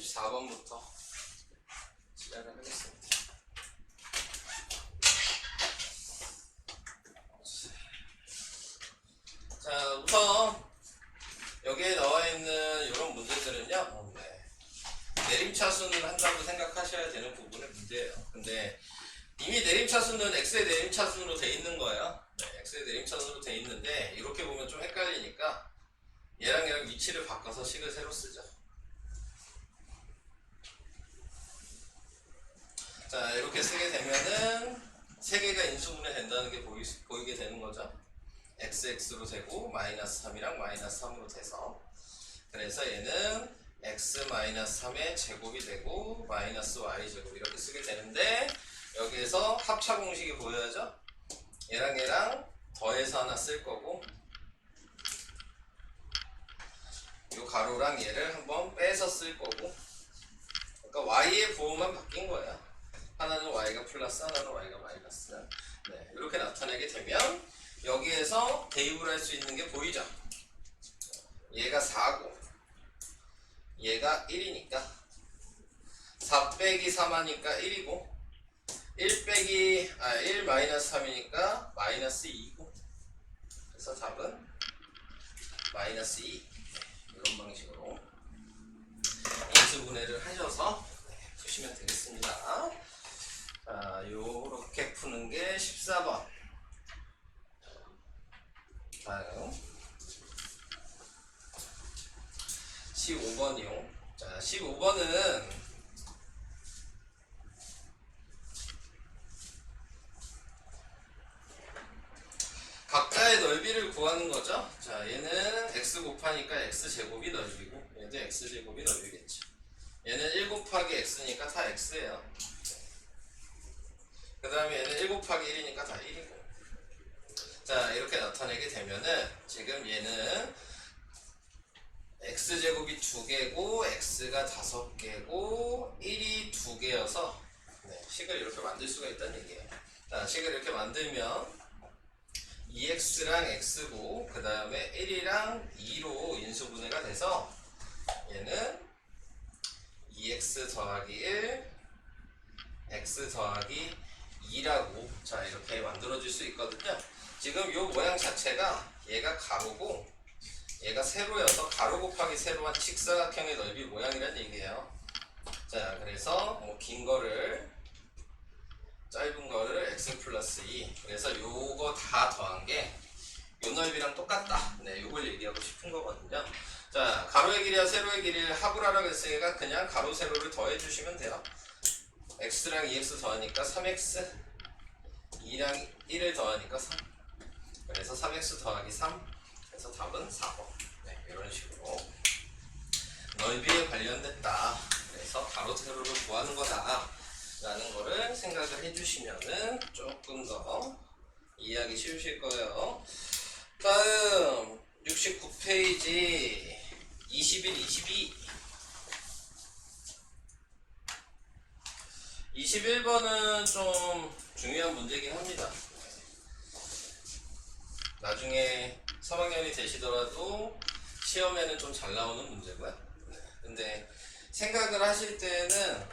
14번부터 시작을 하겠습니다. 자, 우선 여기에 나와 있는 이런 문제들은요, 내림차순을 한다고 생각하셔야 되는 부분의 문제예요. 근데 이미 내림차순은 x의 내림차순으로 돼 있는 거예요. x의 내림차순으로 돼 있는데 이렇게 보면 좀 헷갈리니까 얘랑 위치를 바꿔서 식을 새로 쓰죠. 자, 이렇게 쓰게 되면은 세 개가 인수분해 된다는 게 보이게 되는 거죠. xx로 되고 마이너스 3이랑 마이너스 3으로 돼서, 그래서 얘는 x 마이너스 3의 제곱이 되고 마이너스 y 제곱 이렇게 쓰게 되는데, 여기에서 합차 공식이 보여야죠. 얘랑 더해서 하나 쓸 거고, 요 가로랑 얘를 한번 빼서 쓸 거고, 그러니까 y의 부호만 바뀐 거예요. 하나는 y가 플러스, 하나는 y가 마이너스. 네, 이렇게 나타내게 되면 여기에서 대입을 할 수 있는 게 보이죠. 얘가 4고 얘가 1이니까 4 빼기 3 하니까 1이고 1 마이너스 3이니까 마이너스 2고, 그래서 답은 마이너스 2. 이런 방식으로 인수분해를 하셔서 푸시면 되겠습니다. 자, 요렇게 푸는 게 14번. 다음 15번이요. 자, 15번은 각자의 넓이를 구하는 거죠. 자, 얘는 x 곱하니까 x제곱이 넓이고, 얘도 x제곱이 넓이겠죠. 얘는 1 곱하기 x니까 다 x예요. 그 다음에 얘는 1 곱하기 1이니까 다 1이고. 자, 이렇게 나타내게 되면은 지금 얘는 x제곱이 2개고 x가 5개고 1이 2개여서 식을 이렇게 만들 수가 있다는 얘기예요. 자, 식을 이렇게 만들면 2x랑 x고 그 다음에 1이랑 2로 인수분해가 돼서 얘는 2x 더하기 1 x 더하기 2라고 자 이렇게 만들어질 수 있거든요. 지금 이 모양 자체가 얘가 가로고 얘가 세로여서 가로 곱하기 세로한 직사각형의 넓이 모양이란 얘기예요. 자, 그래서 긴 거를 짧은 거를 x 플러스 2, 그래서 요거 다 더한 게 요 넓이랑 똑같다. 네, 요걸 얘기하고 싶은 거거든요. 자, 가로의 길이와 세로의 길이를 합을 하라고 했으니까 그냥 가로 세로를 더해 주시면 돼요. x랑 2x 더하니까 3x, 2랑 1을 더하니까 3, 그래서 3x 더하기 3, 그래서 답은 4번. 네, 이런 식으로 넓이에 관련됐다, 그래서 가로 세로를 구하는 거다 라는 거를 생각을 해주시면은 조금 더 이해하기 쉬우실 거예요. 다음 69페이지 21, 22. 21번은 좀 중요한 문제긴 합니다. 나중에 3학년이 되시더라도 시험에는 좀 잘 나오는 문제고요. 근데 생각을 하실 때는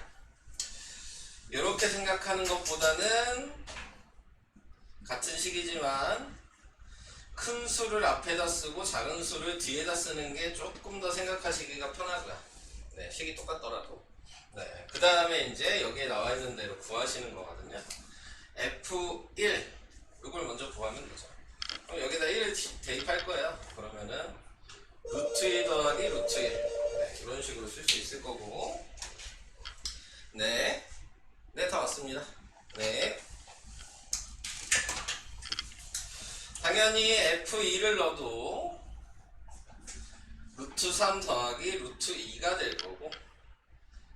이렇게 생각하는 것보다는 같은 식이지만 큰 수를 앞에다 쓰고 작은 수를 뒤에다 쓰는 게 조금 더 생각하시기가 편하고요. 네, 식이 똑같더라도. 네, 그 다음에 이제 여기에 나와 있는 대로 구하시는 거거든요. F1 이걸 먼저 구하면 되죠. 그럼 여기다 1을 대입할 거예요. 그러면은 루트 1 더하기 루트 1. 네, 이런 식으로 쓸 수 있을 거고. 네, 다 왔습니다. 네. 당연히 F2를 넣어도 루트 3 더하기 루트 2가 될 거고,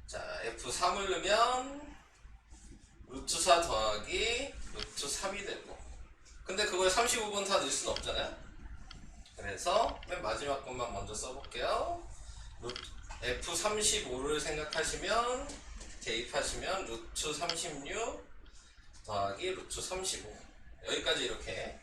자, F3을 넣으면 루트 4 더하기 루트 3이 되고, 근데 그걸 35번 다 넣을 수는 없잖아요. 그래서 맨 마지막 것만 먼저 써볼게요. F35를 생각하시면 대입하시면 루트 36 더하기 루트 35, 여기까지 이렇게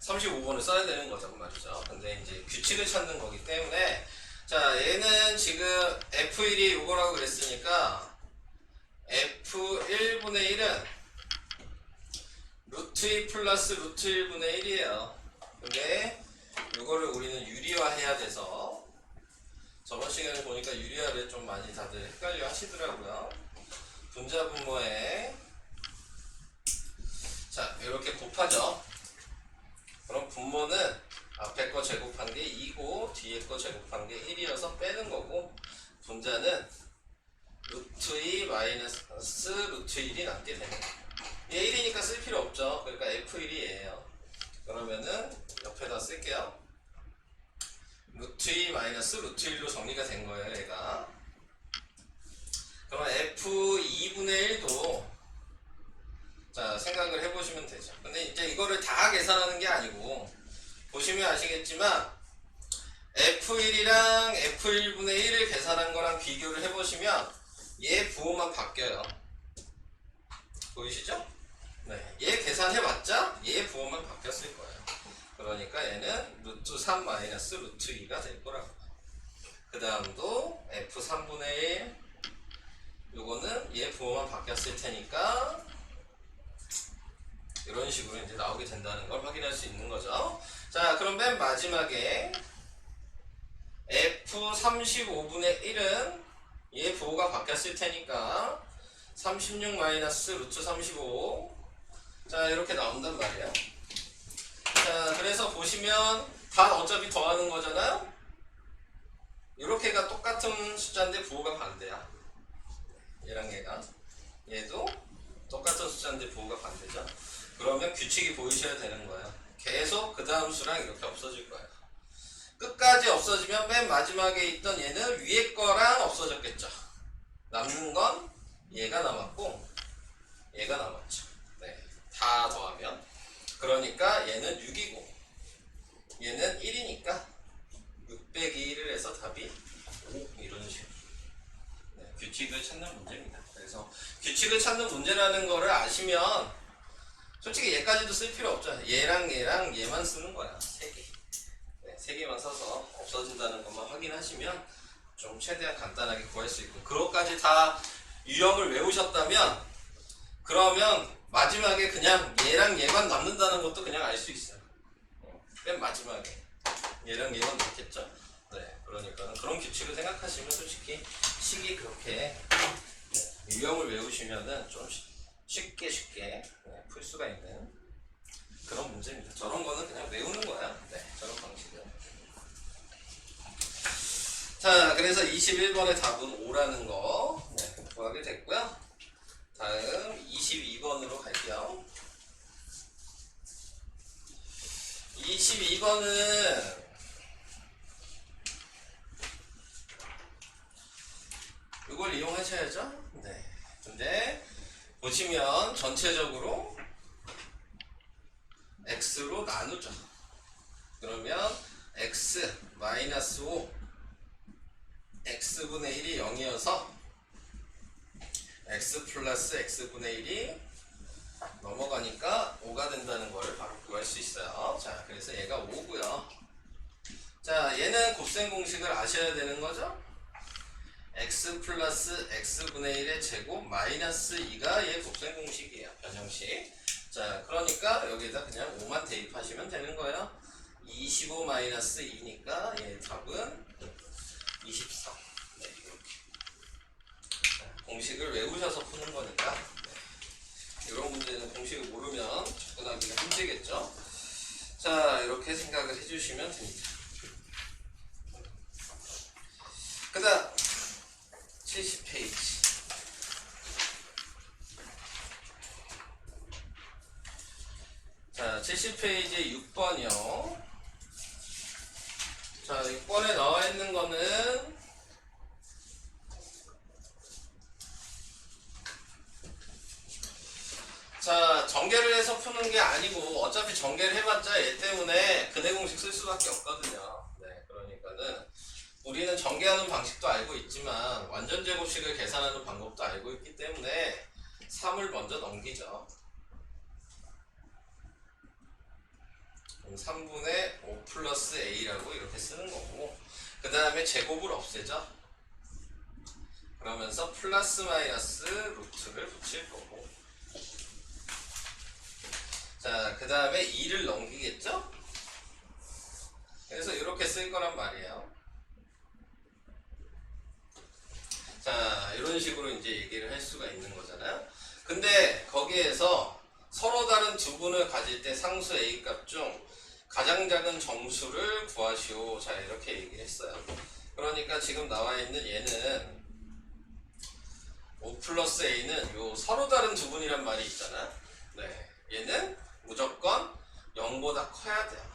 35번을 써야 되는 거죠, 말이죠. 근데 이제 규칙을 찾는 거기 때문에, 자, 얘는 지금 F1이 요거라고 그랬으니까 F1분의 1은 루트 2 플러스 루트 1분의 1이에요. 근데 요거를 우리는 유리화해야 돼서 저번 시간에 보니까 유리화를 좀 많이 다들 헷갈려 하시더라고요. 분자 분모에 자, 이렇게 곱하죠. 그럼 분모는 앞에 거 제곱한 게 2고 뒤에 거 제곱한 게 1이어서 빼는 거고, 분자는 루트 2 마이너스 루트 1이 남게 되는 거예요. 얘 1이니까 쓸 필요 없죠. 그러니까 F1이에요. 그러면은 옆에다 쓸게요. 루트 2 마이너스 루트 1로 정리가 된 거예요, 얘가. 그럼 F2분의 1도 자, 생각을 해보시면 되죠. 근데 이제 이거를 다 계산하는 게 아니고, 보시면 아시겠지만 F1이랑 F1분의 1을 계산한 거랑 비교를 해보시면 얘 부호만 바뀌어요. 보이시죠? 네, 얘 계산해봤자 얘 부호만 바뀌었을 거예요. 그러니까 얘는 루트 3 마이너스 루트 2가 될 거라고. 그 다음도 F3분의 1, 요거는 얘 부호만 바뀌었을 테니까 이런 식으로 이제 나오게 된다는 걸 확인할 수 있는 거죠. 자, 그럼 맨 마지막에 F35분의 1은 얘 부호가 바뀌었을 테니까 36 마이너스 루트 35. 자, 이렇게 나온단 말이에요. 자, 그래서 보시면 다 어차피 더하는 거잖아요. 이렇게가 똑같은 숫자인데 부호가 반대야. 얘랑 얘가. 얘도 똑같은 숫자인데 부호가 반대죠. 그러면 규칙이 보이셔야 되는 거예요. 계속 그 다음 수랑 이렇게 없어질 거예요. 끝까지 없어지면 맨 마지막에 있던 얘는 위에 거랑 없어졌겠죠. 남는 건 얘가 남았고 얘가 남았죠. 네, 다 더하면. 그러니까 얘는 6이고 얘는 1이니까 6 빼기 1을 해서 답이 5, 이런 식으로. 네, 규칙을 찾는 문제입니다. 그래서 규칙을 찾는 문제라는 거를 아시면 솔직히 얘까지도 쓸 필요 없죠. 얘랑 얘랑 얘만 쓰는 거야. 3개. 네, 3개만 써서 없어진다는 것만 확인하시면 좀 최대한 간단하게 구할 수 있고, 그것까지 다 유형을 외우셨다면 그러면 마지막에 그냥 얘랑 얘만 남는다는 것도 그냥 알 수 있어요. 맨 마지막에 얘랑 얘만 남겠죠. 네, 그러니까 그런 규칙을 생각하시면 솔직히 식이 그렇게 유형을 외우시면은 좀 쉽게 풀 수가 있는 그런 문제입니다. 저런 거는 그냥 외우는 거야. 네, 저런 방식은. 자, 그래서 21번의 답은 5라는 거 구하게 됐고요. 다음 22번으로 갈게요. 22번은 이걸 이용하셔야죠. 네. 근데 보시면 전체적으로 x로 나누죠. 그러면 x 마이너스 5 x분의 1이 0이어서 x 플러스 x분의 1이 넘어가니까 5가 된다는 걸 바로 구할 수 있어요. 자, 그래서 얘가 5고요. 자, 얘는 곱셈 공식을 아셔야 되는 거죠. x 플러스 x분의 1의 제곱 마이너스 2가 얘 곱셈 공식이에요. 변형식. 자, 그러니까 여기에다 그냥 5만 대입하시면 되는 거예요. 25 마이너스 2니까 얘 답은 23. 네, 이렇게. 자, 공식을 외우셔서 푸는 거니까. 네. 이런 문제는 공식을 모르면 접근하기가 힘들겠죠. 자, 이렇게 생각을 해주시면 됩니다. 그 다음 70페이지. 자, 70페이지 6번이요. 자, 6번에 나와 있는 거는 자, 전개를 해서 푸는 게 아니고 어차피 전개를 해봤자 얘 때문에 근해 공식 쓸 수밖에 없거든요. 네, 그러니까는 우리는 전개하는 방식도 알고 있지만 완전 제곱식을 계산하는 방법도 알고 있기 때문에 3을 먼저 넘기죠. 그럼 3분의 5 플러스 a라고 이렇게 쓰는 거고, 그 다음에 제곱을 없애죠. 그러면서 플러스 마이너스 루트를 붙일 거고, 자, 그 다음에 2를 넘기겠죠? 그래서 이렇게 쓸 거란 말이에요. 자, 이런 식으로 이제 얘기를 할 수가 있는 거잖아요. 근데 거기에서 서로 다른 두 분을 가질 때 상수 A 값 중 가장 작은 정수를 구하시오. 자, 이렇게 얘기를 했어요. 그러니까 지금 나와 있는 얘는 5 플러스 A는 요 서로 다른 두 분이란 말이 있잖아. 네, 얘는 무조건 0보다 커야 돼요.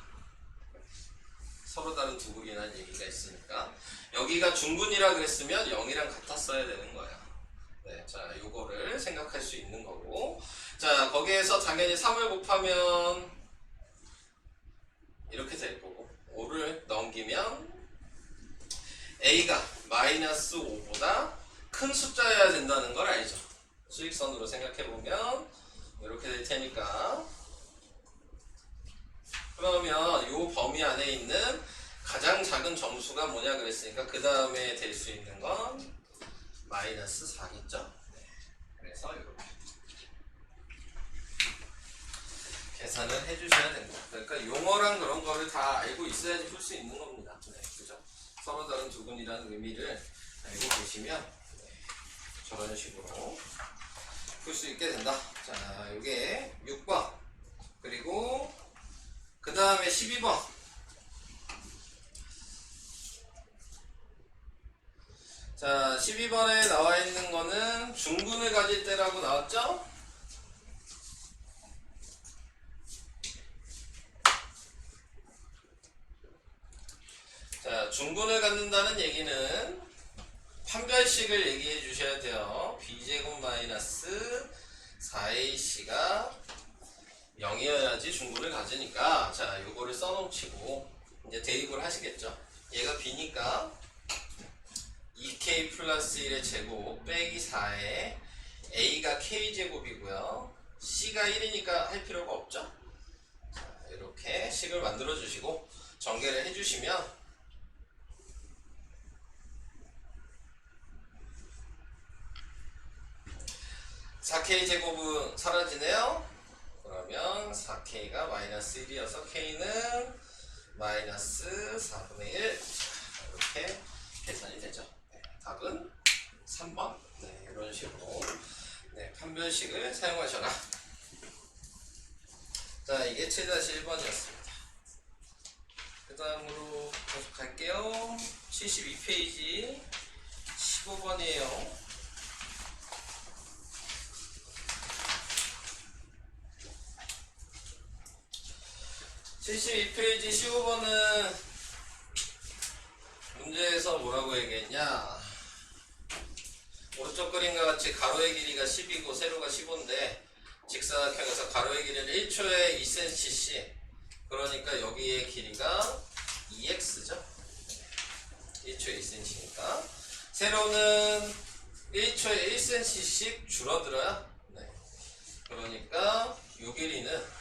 서로 다른 두 분이라는 얘기가 있으니까 여기가 중분이라 그랬으면 0이랑 같았어야 되는 거야. 네, 자, 요거를 생각할 수 있는 거고, 자, 거기에서 당연히 3을 곱하면 이렇게 될 거고, 5를 넘기면 A가 마이너스 5보다 큰 숫자여야 된다는 걸 알죠. 수직선으로 생각해보면 이렇게 될 테니까, 그러면 이 범위 안에 있는 가장 작은 정수가 뭐냐 그랬으니까 그 다음에 될 수 있는 건 마이너스 4겠죠. 네. 그래서 이렇게 계산을 해주셔야 됩니다. 그러니까 용어랑 그런 거를 다 알고 있어야지 풀 수 있는 겁니다. 네, 그죠? 서로 다른 두 분이라는 의미를 알고 계시면 네, 저런 식으로 풀 수 있게 된다. 자, 요게 6번, 그리고 그 다음에 12번. 자, 12번에 나와 있는 거는 중분을 가질 때라고 나왔죠? 자, 중분을 갖는다는 얘기는 판별식을 얘기해 주셔야 돼요. b제곱 마이너스 4ac가 0이어야지 중분을 가지니까, 자, 요거를 써놓치고 이제 대입을 하시겠죠. 얘가 b니까 2k 플러스 1의 제곱 빼기 4에 a가 k제곱이고요. c가 1이니까 할 필요가 없죠. 자, 이렇게 식을 만들어 주시고 전개를 해주시면 4k제곱은 사라지네요. 그러면 4k가 마이너스 1이어서 k는 마이너스 4분의 1, 이렇게 계산이 되죠. 네, 답은 3번. 네, 이런 식으로 네, 판별식을 사용하셔라. 자, 이게 7-1번이었습니다. 그 다음으로 계속 갈게요. 72페이지 15번이에요. 72페이지 15번은 문제에서 뭐라고 얘기했냐, 오른쪽 그림과 같이 가로의 길이가 10이고 세로가 15인데 직사각형에서 가로의 길이는 1초에 2cm씩, 그러니까 여기의 길이가 2x죠. 1초에 2cm니까 세로는 1초에 1cm씩 줄어들어요. 네. 그러니까 이 길이는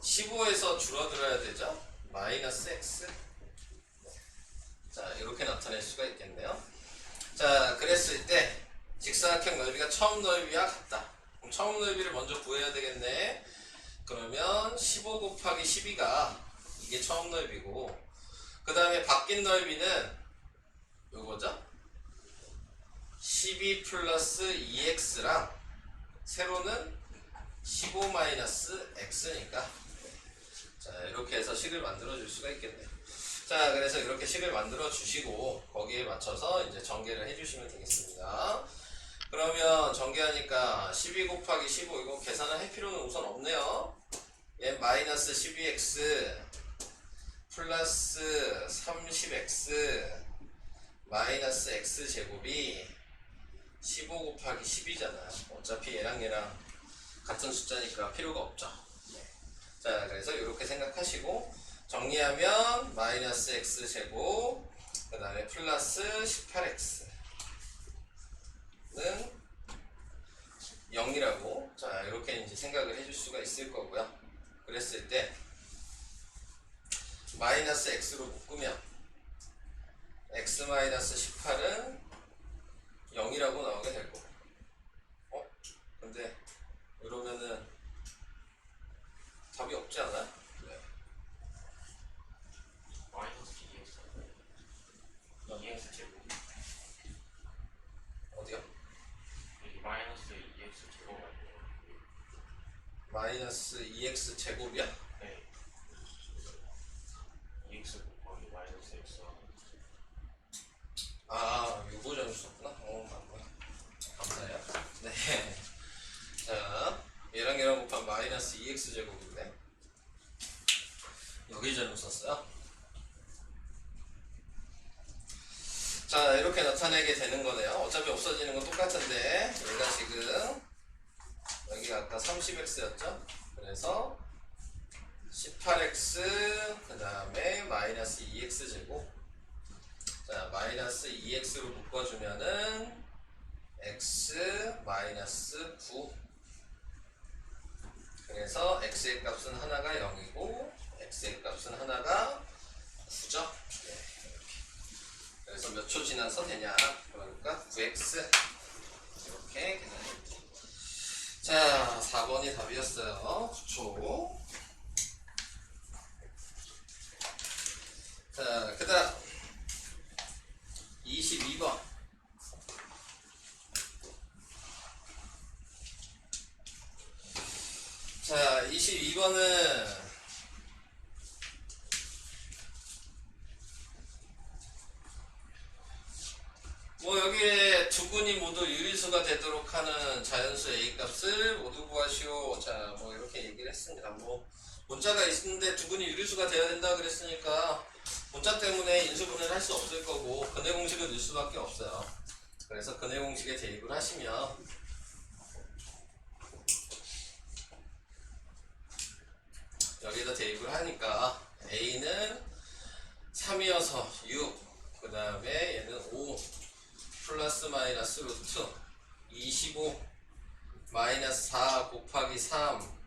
15에서 줄어들어야 되죠. 마이너스 x. 자, 이렇게 나타낼 수가 있겠네요. 자, 그랬을 때 직사각형 넓이가 처음 넓이와 같다. 그럼 처음 넓이를 먼저 구해야 되겠네. 그러면 15 곱하기 12가 이게 처음 넓이고, 그 다음에 바뀐 넓이는 요거죠. 12 플러스 2x랑 세로는 15 마이너스 x니까, 자, 이렇게 해서 식을 만들어 줄 수가 있겠네요. 자, 그래서 이렇게 식을 만들어 주시고 거기에 맞춰서 이제 전개를 해 주시면 되겠습니다. 그러면 전개하니까 12 곱하기 15, 이거 계산을 할 필요는 우선 없네요. 얘 마이너스 12x 플러스 30x 마이너스 x제곱이 15 곱하기 10이잖아요. 어차피 얘랑 같은 숫자니까 필요가 없죠. 자, 그래서 이렇게 생각하시고 정리하면 마이너스 x제곱 그 다음에 플러스 18x는 0이라고, 자, 이렇게 이제 생각을 해줄 수가 있을 거고요. 그랬을 때 마이너스 x로 묶으면 x-18은 0이라고 나오게 될 거고. 근데 이러면은 답이 없지 않아? 네. 마이너스 2x 2x 제곱 어디요? 여기 마이너스 2x 제곱 아니에요? 마이너스 2x 제곱이야? 네 2x 곱하기 마이너스 x 아, 요거 전썼구나 맞구나. 감사해요. 네. 자, 얘랑 곱한 마이너스 2x 제곱인데 여기 전을 썼어요. 자, 이렇게 나타내게 되는 거네요. 어차피 없어지는 건 똑같은데 얘가 지금 여기가 아까 30x였죠? 그래서 18x 그 다음에 마이너스 2x 제곱. 자, 마이너스 2x로 묶어주면은 x 마이너스 9. 그래서 x의 값은 하나가 0이고 x의 값은 하나가 9죠. 네, 이렇게. 그래서 몇 초 지나서 되냐? 그러니까 9x 이렇게 되는. 자, 4번이 답이었어요. 9초. 자, 그 다음 22번. 자, 22번은 뭐 여기에 두 군이 모두 유리수가 되도록 하는 자연수 A 값을 모두 구하시오. 자, 뭐 이렇게 얘기를 했습니다. 뭐 문자가 있는데 두 군이 유리수가 되어야 된다 그랬으니까 문자 때문에 인수분해를 할 수 없을 거고 근해 공식을 넣을 수밖에 없어요. 그래서 근해 공식에 대입을 하시면 여기다 대입을 하니까 A는 3이어서 6, 그 다음에 얘는 5 플러스 마이너스 루트 25 마이너스 4 곱하기 3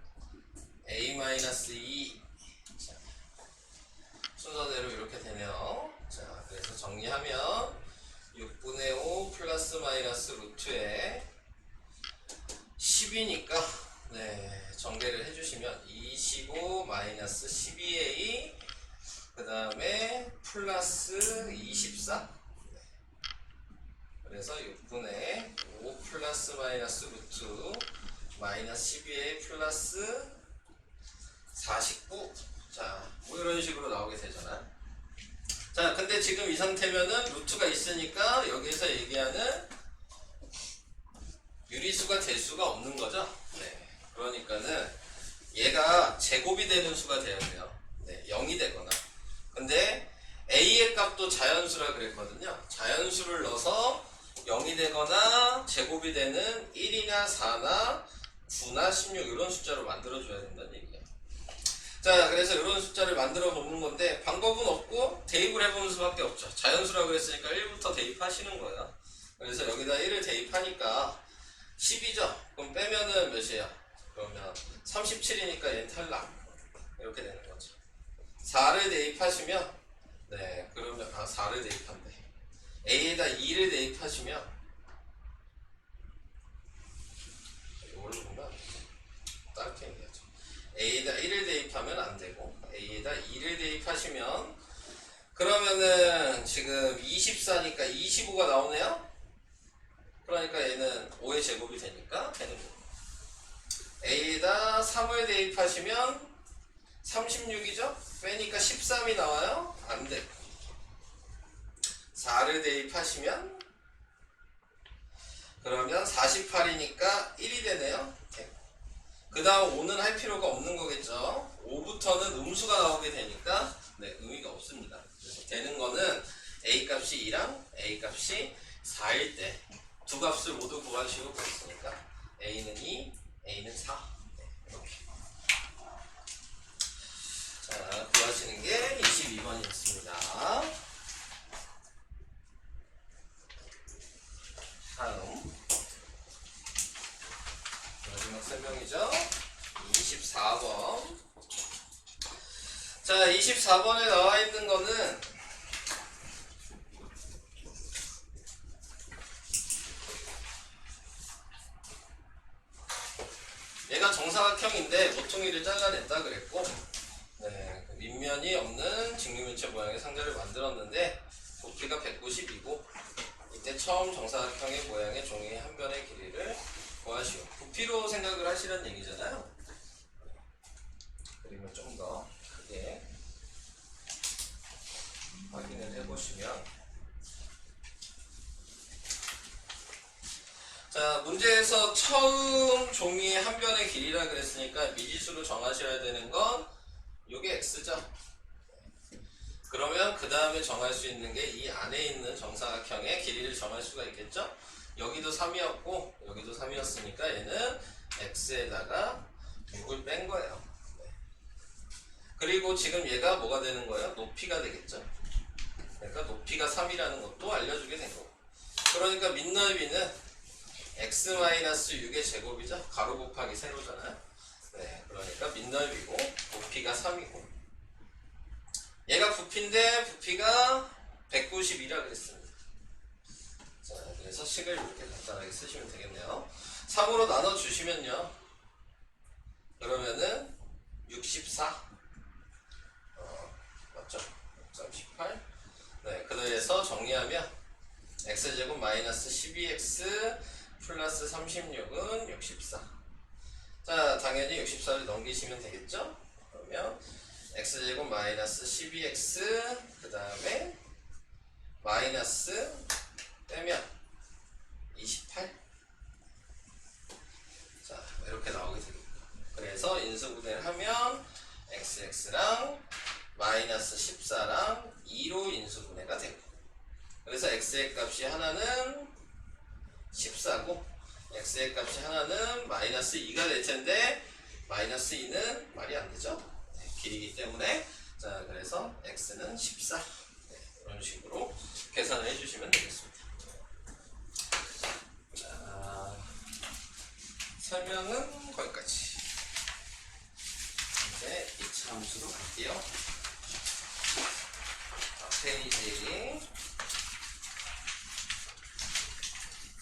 A 마이너스 2. 자, 순서대로 이렇게 되네요. 자, 그래서 정리하면 6분의 5 플러스 마이너스 루트에 10이니까 네, 정배를 해주시면 25 마이너스 12A 그 다음에 플러스 24. 그래서 6분의 5 플러스 마이너스 루트 마이너스 12A 플러스 49. 자, 뭐 이런 식으로 나오게 되잖아. 자, 근데 지금 이 상태면은 루트가 있으니까 여기서 얘기하는 유리수가 될 수가 없는 거죠. 네. 그러니까는 얘가 제곱이 되는 수가 되어야 돼요. 네, 0이 되거나. 근데 A의 값도 자연수라 그랬거든요. 자연수를 넣어서 0이 되거나 제곱이 되는 1이나 4나 9나 16 이런 숫자로 만들어줘야 된다는 얘기예요. 자, 그래서 이런 숫자를 만들어 보는 건데 방법은 없고 대입을 해보는 수밖에 없죠. 자연수라 그랬으니까 1부터 대입하시는 거예요. 그래서 여기다 1을 대입하니까 10이죠. 그럼 빼면은 몇이에요? 그러면 37이니까 얘는 탈락. 이렇게 되는 거죠. 4를 대입하시면 네, 그러면 4를 대입한대. A에다 2를 대입하시면 이걸로 보면 다르게 얘기하죠. A에다 1을 대입하면 안 되고 A에다 2를 대입하시면 그러면은 지금 24니까 25가 나오네요. 그러니까 얘는 5의 제곱이 되니까 되는 거예요. A에다 3을 대입하시면 36이죠? 빼니까 13이 나와요? 안 돼. 4를 대입하시면 그러면 48이니까 1이 되네요. 그 다음 5는 할 필요가 없는 거겠죠. 5부터는 음수가 나오게 되니까 네, 의미가 없습니다. 그래서 되는 거는 A 값이 2랑 A 값이 4일 때 두 값을 모두 구하시고 그랬으니까 A는 2, A는 4. 네, 이렇게. 자, 구하시는 게 22번이었습니다. 다음 마지막 설명이죠. 24번. 자, 24번에 나와 있는 거는 정사각형인데 모퉁이를 잘라냈다 그랬고, 네, 밑면이 없는 직육면체 모양의 상자를 만들었는데 부피가 190이고 이때 처음 정사각형의 모양의 종이 한 변의 길이를 구하시오. 부피로 생각을 하시라는 얘기잖아요. 그림을 좀 더 크게 확인을 해보시면, 자, 문제에서 처음 종이 한 변의 길이라 그랬으니까 미지수로 정하셔야 되는 건 요게 x죠. 그러면 그 다음에 정할 수 있는 게 이 안에 있는 정사각형의 길이를 정할 수가 있겠죠. 여기도 3이었고 여기도 3이었으니까 얘는 x에다가 6을 뺀 거예요. 네. 그리고 지금 얘가 뭐가 되는 거예요? 높이가 되겠죠. 그러니까 높이가 3이라는 것도 알려주게 된 거고, 그러니까 밑넓이는 x-6의 제곱이죠. 가로 곱하기 세로잖아요. 네, 그러니까 밑넓이고 높이가 3이고 얘가 부피인데 부피가 190이라 그랬습니다. 자, 그래서 식을 이렇게 간단하게 쓰시면 되겠네요. 3으로 나눠주시면요, 그러면은 64 맞죠? 6.18. 네, 그래서 정리하면 x제곱 마이너스 12x 플러스 36은 64. 자, 당연히 64를 넘기시면 되겠죠? 그러면 x제곱 마이너스 12x 그 다음에 마이너스 빼면 28. 자, 이렇게 나오게 됩니다. 그래서 인수분해를 하면 xx랑 마이너스 14랑 2로 인수분해가 되고, 그래서 x의 값이 하나는 14고 x의 값이 하나는 마이너스 2가 될 텐데 마이너스 2는 말이 안 되죠. 네, 길이기 때문에. 자, 그래서 x는 14. 네, 이런 식으로 계산을 해주시면 되겠습니다. 자, 설명은 거기까지. 이제 2차 함수로 갈게요. 페이지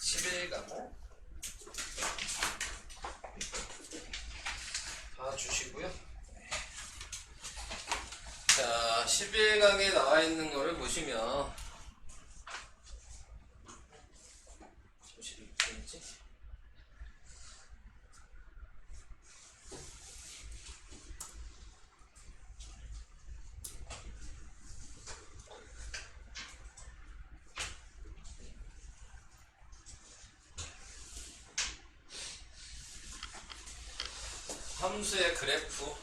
11과목 봐주시고요. 자, 11강에 나와 있는 거를 보시면, 함수의 그래프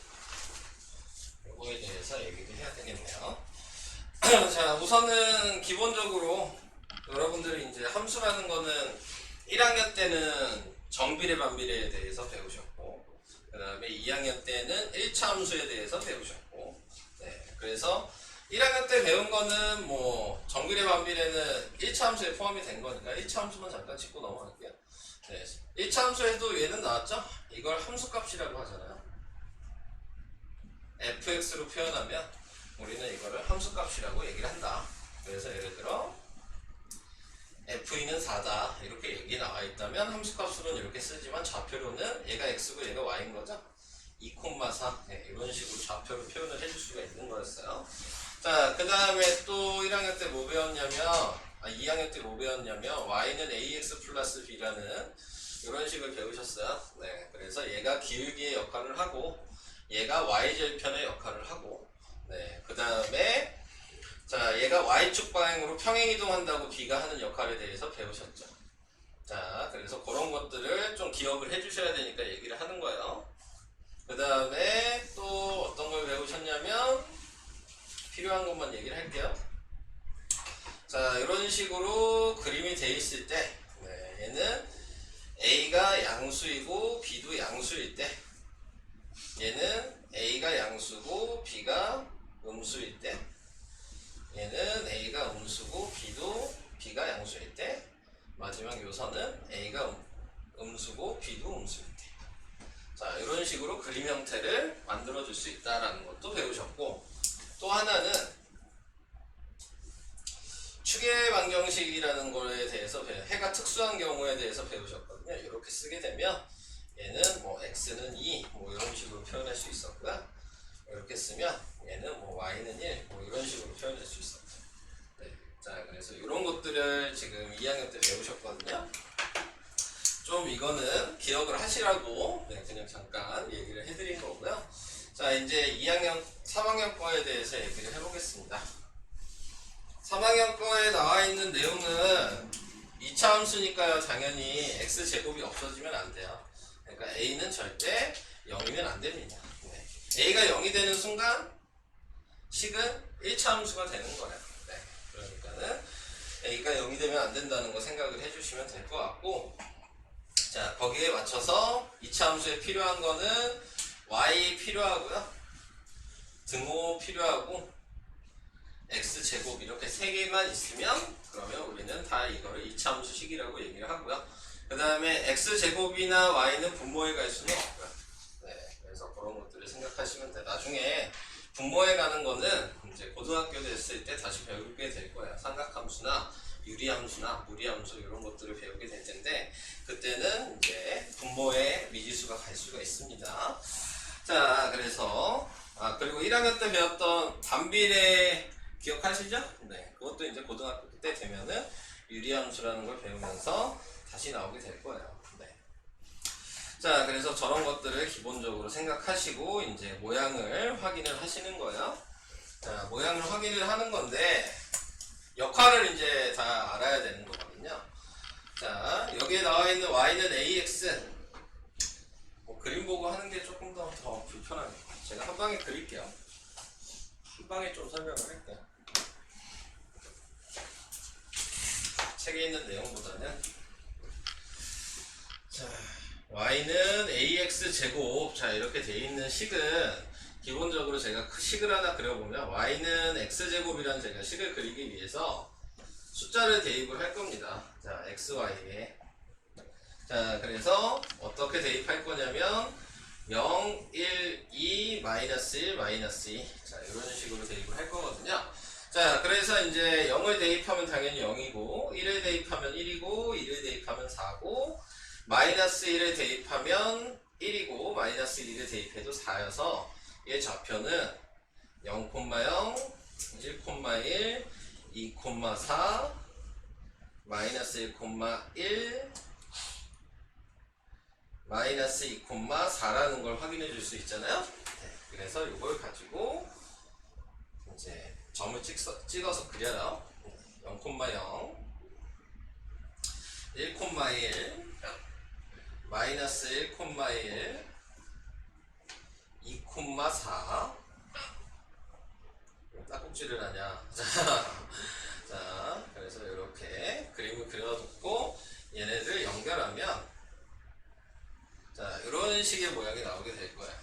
이거에 대해서 얘기를 해야 되겠네요. 자, 우선은 기본적으로 여러분들이 이제 함수라는 거는 1학년 때는 정비례 반비례에 대해서 배우셨고, 그 다음에 2학년 때는 1차 함수에 대해서 배우셨고, 네, 그래서 1학년 때 배운 거는 뭐 정비례 반비례는 1차 함수에 포함이 된 거니까 1차 함수만 잠깐 짚고 넘어갈게요. 네, 1차 함수에도 얘는 나왔죠? 이걸 함수값이라고 하잖아요. fx로 표현하면 우리는 이거를 함수값이라고 얘기를 한다. 그래서 예를 들어 f는 4다 이렇게 얘기 나와 있다면 함수값으로는 이렇게 쓰지만 좌표로는 얘가 x고 얘가 y인 거죠. 2,4 네, 이런 식으로 좌표로 표현을 해줄 수가 있는 거였어요. 자, 그 다음에 또 1학년 때 뭐 배웠냐면, 2학년 때 뭐 배웠냐면 y는 ax 플러스 b라는 이런 식을 배우셨어요. 네, 그래서 얘가 기울기의 역할을 하고 얘가 y절편의 역할을 하고, 네, 그 다음에 자, 얘가 y축 방향으로 평행이동한다고 b가 하는 역할에 대해서 배우셨죠. 자, 그래서 그런 것들을 좀 기억을 해주셔야 되니까 얘기를 하는 거예요. 그 다음에 또 어떤 걸 배우셨냐면 필요한 것만 얘기를 할게요. 자, 이런 식으로 그림이 돼 있을 때, 네, 얘는 a가 양수이고 b도 양수일 때, 얘는 a가 양수고 b가 음수일 때, 얘는 a가 음수고 b가 양수일 때, 마지막 요선은 a가 음수고 b도 음수일 때. 자, 이런 식으로 그림 형태를 만들어 줄 수 있다라는 것도 배우셨고, 또 하나는 축의 반경식이라는 거에 대해서 해가 특수한 경우에 대해서 배우셨거든요. 이렇게 쓰게 되면 얘는 뭐 x는 2 뭐 이런 식으로 표현할 수 있었고요. 이렇게 쓰면 얘는 뭐 y는 1 뭐 이런 식으로 표현할 수 있었고. 네. 자, 그래서 이런 것들을 지금 2학년 때 배우셨거든요. 좀 이거는 기억을 하시라고 네, 그냥 잠깐 얘기를 해드린 거고요. 자, 이제 2학년, 3학년 거에 대해서 얘기를 해보겠습니다. 3학년 거에 나와 있는 내용은 2차 함수니까요. 당연히 x제곱이 없어지면 안 돼요. 그러니까 a는 절대 0이면 안 됩니다. 네. a가 0이 되는 순간 식은 1차 함수가 되는 거예요. 네. 그러니까는 a가 0이 되면 안 된다는 거 생각을 해주시면 될 것 같고, 자, 거기에 맞춰서 2차 함수에 필요한 거는 y 필요하고요. 등호 필요하고 x제곱 이렇게 세 개만 있으면 그러면 우리는 다 이거를 2차 함수식이라고 얘기를 하고요. 그 다음에 x제곱이나 y는 분모에 갈 수는 없고요. 네, 그래서 그런 것들을 생각하시면 돼요. 나중에 분모에 가는 거는 이제 고등학교 됐을 때 다시 배우게 될 거예요. 삼각함수나 유리함수나 무리함수 이런 것들을 배우게 될 텐데 그때는 이제 분모에 미지수가 갈 수가 있습니다. 자, 그래서 그리고 1학년 때 배웠던 반비례 기억하시죠? 네, 그것도 이제 고등학교 때 되면은 유리함수라는 걸 배우면서 다시 나오게 될 거예요. 네. 자, 그래서 저런 것들을 기본적으로 생각하시고 이제 모양을 확인을 하시는 거예요. 자, 모양을 확인을 하는 건데 역할을 이제 다 알아야 되는 거거든요. 자, 여기에 나와 있는 y는 ax. 뭐 그림 보고 하는 게 조금 더 불편하네요. 제가 한 방에 그릴게요. 한 방에 좀 설명을 할게요. 책에 있는 내용보다는. 자, y는 ax 제곱. 자, 이렇게 돼 있는 식은 기본적으로 제가 식을 하나 그려보면 y는 x제곱이라는 제가 식을 그리기 위해서 숫자를 대입을 할 겁니다. 자, xy에. 자, 그래서 어떻게 대입할 거냐면 0, 1, 2, 마이너스 1, 마이너스 2. 자, 이런 식으로 대입을 할 거거든요. 자, 그래서 이제 0을 대입하면 당연히 0이고 1을 대입하면 1이고 2를 대입하면 4고 마이너스 1을 대입하면 1이고 마이너스 1을 대입해도 4여서 얘 좌표는 0,0, 1,1, 2,4, 마이너스 1,1, 마이너스 2,4라는 걸 확인해 줄 수 있잖아요. 네, 그래서 이걸 가지고 이제 점을 찍어서 그려요. 0,0, 1,1, 마이너스 1,1, 2,4. 딱꼭지를 하냐. 자, 그래서 이렇게 그림을 그려놓고 얘네들 연결하면 자, 이런 식의 모양이 나오게 될 거예요.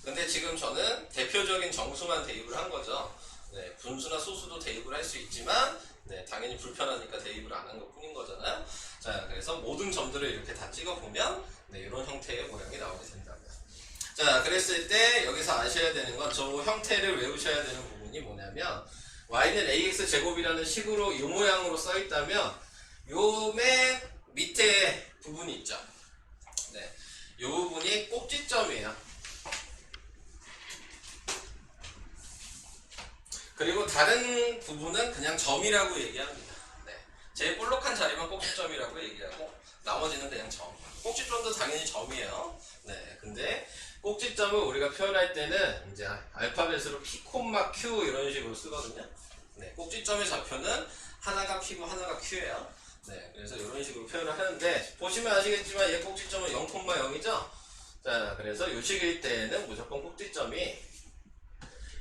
근데 지금 저는 대표적인 정수만 대입을 한 거죠. 네, 분수나 소수도 대입을 할 수 있지만 네, 당연히 불편하니까 대입을 안 한 것 뿐인 거잖아요. 자, 그래서 모든 점들을 이렇게 다 찍어보면 네, 이런 형태의 모양이 나오게 된다고요. 자, 그랬을 때 여기서 아셔야 되는 건 저 형태를 외우셔야 되는 부분이 뭐냐면 y는 ax 제곱이라는 식으로 이 모양으로 써 있다면 요 맨 밑에 부분이 있죠. 네, 이 부분이 꼭지점이에요. 그리고 다른 부분은 그냥 점이라고 얘기합니다. 네, 제일 볼록한 자리만 꼭지점이라고 얘기하고 나머지는 그냥 점. 꼭지점도 당연히 점이에요. 네, 근데 꼭지점을 우리가 표현할 때는 이제 알파벳으로 P, Q 이런 식으로 쓰거든요. 네, 꼭지점의 좌표는 하나가 P고 하나가 Q예요. 네, 그래서 이런 식으로 표현을 하는데 보시면 아시겠지만 얘 꼭지점은 0,0이죠. 자, 그래서 요 식일 때에는 무조건 꼭지점이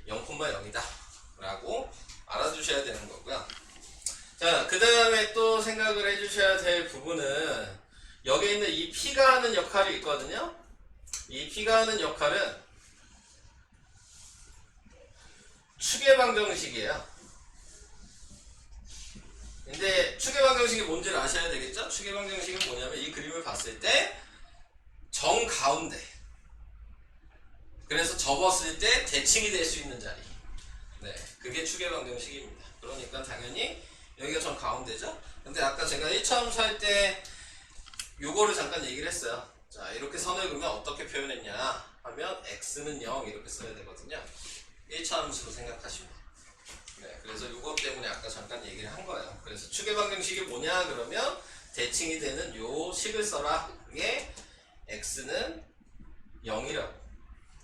0,0이다 라고 알아두셔야 되는 거고요. 자, 그 다음에 또 생각을 해주셔야 될 부분은 여기 있는 이 P가 하는 역할이 있거든요. 이 P가 하는 역할은 추계방정식이에요. 근데 추계방정식이 뭔지를 아셔야 되겠죠? 추계방정식은 뭐냐면 이 그림을 봤을 때 정가운데, 그래서 접었을 때 대칭이 될 수 있는 자리, 네, 그게 추계방정식입니다. 그러니까 당연히 여기가 정가운데죠? 근데 아까 제가 1차 함수 할 때 요거를 잠깐 얘기를 했어요. 자, 이렇게 선을 그으면 어떻게 표현했냐 하면 x는 0 이렇게 써야 되거든요. 1차 함수로 생각하시면. 네, 그래서 이것 때문에 아까 잠깐 얘기를 한 거예요. 그래서 추계 방정식이 뭐냐 그러면 대칭이 되는 요 식을 써라. 이게 x는 0이라고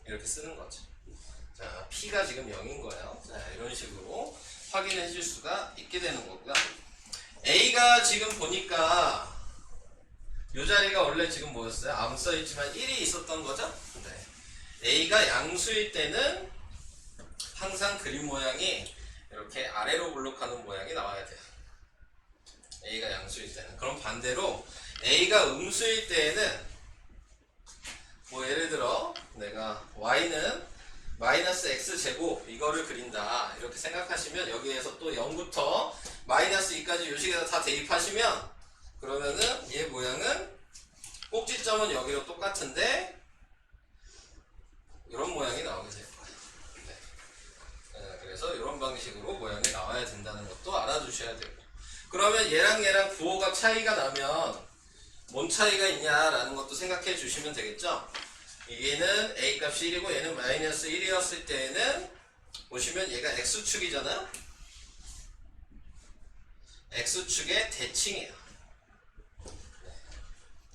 이렇게 쓰는 거죠. 자, p가 지금 0인 거예요. 자, 이런 식으로 확인해 줄 수가 있게 되는 거고요. a가 지금 보니까 이 자리가 원래 지금 뭐였어요? 안 써있지만 1이 있었던 거죠? 네. a가 양수일 때는 항상 그림 모양이 이렇게 아래로 블록하는 모양이 나와야 돼요. a가 양수일 때는. 그럼 반대로 a가 음수일 때에는 뭐 예를 들어 내가 y는 마이너스 x제곱 이거를 그린다 이렇게 생각하시면 여기에서 또 0부터 마이너스 2까지 요 식에다 다 대입하시면 그러면은 얘 모양은 꼭지점은 여기로 똑같은데 이런 모양이 나오게 될 거예요. 네. 그래서 이런 방식으로 모양이 나와야 된다는 것도 알아두셔야 되고, 그러면 얘랑 부호가 차이가 나면 뭔 차이가 있냐라는 것도 생각해 주시면 되겠죠. 얘는 a 값이 1이고 얘는 마이너스 1이었을 때에는 보시면 얘가 x축이잖아요. x축의 대칭이에요.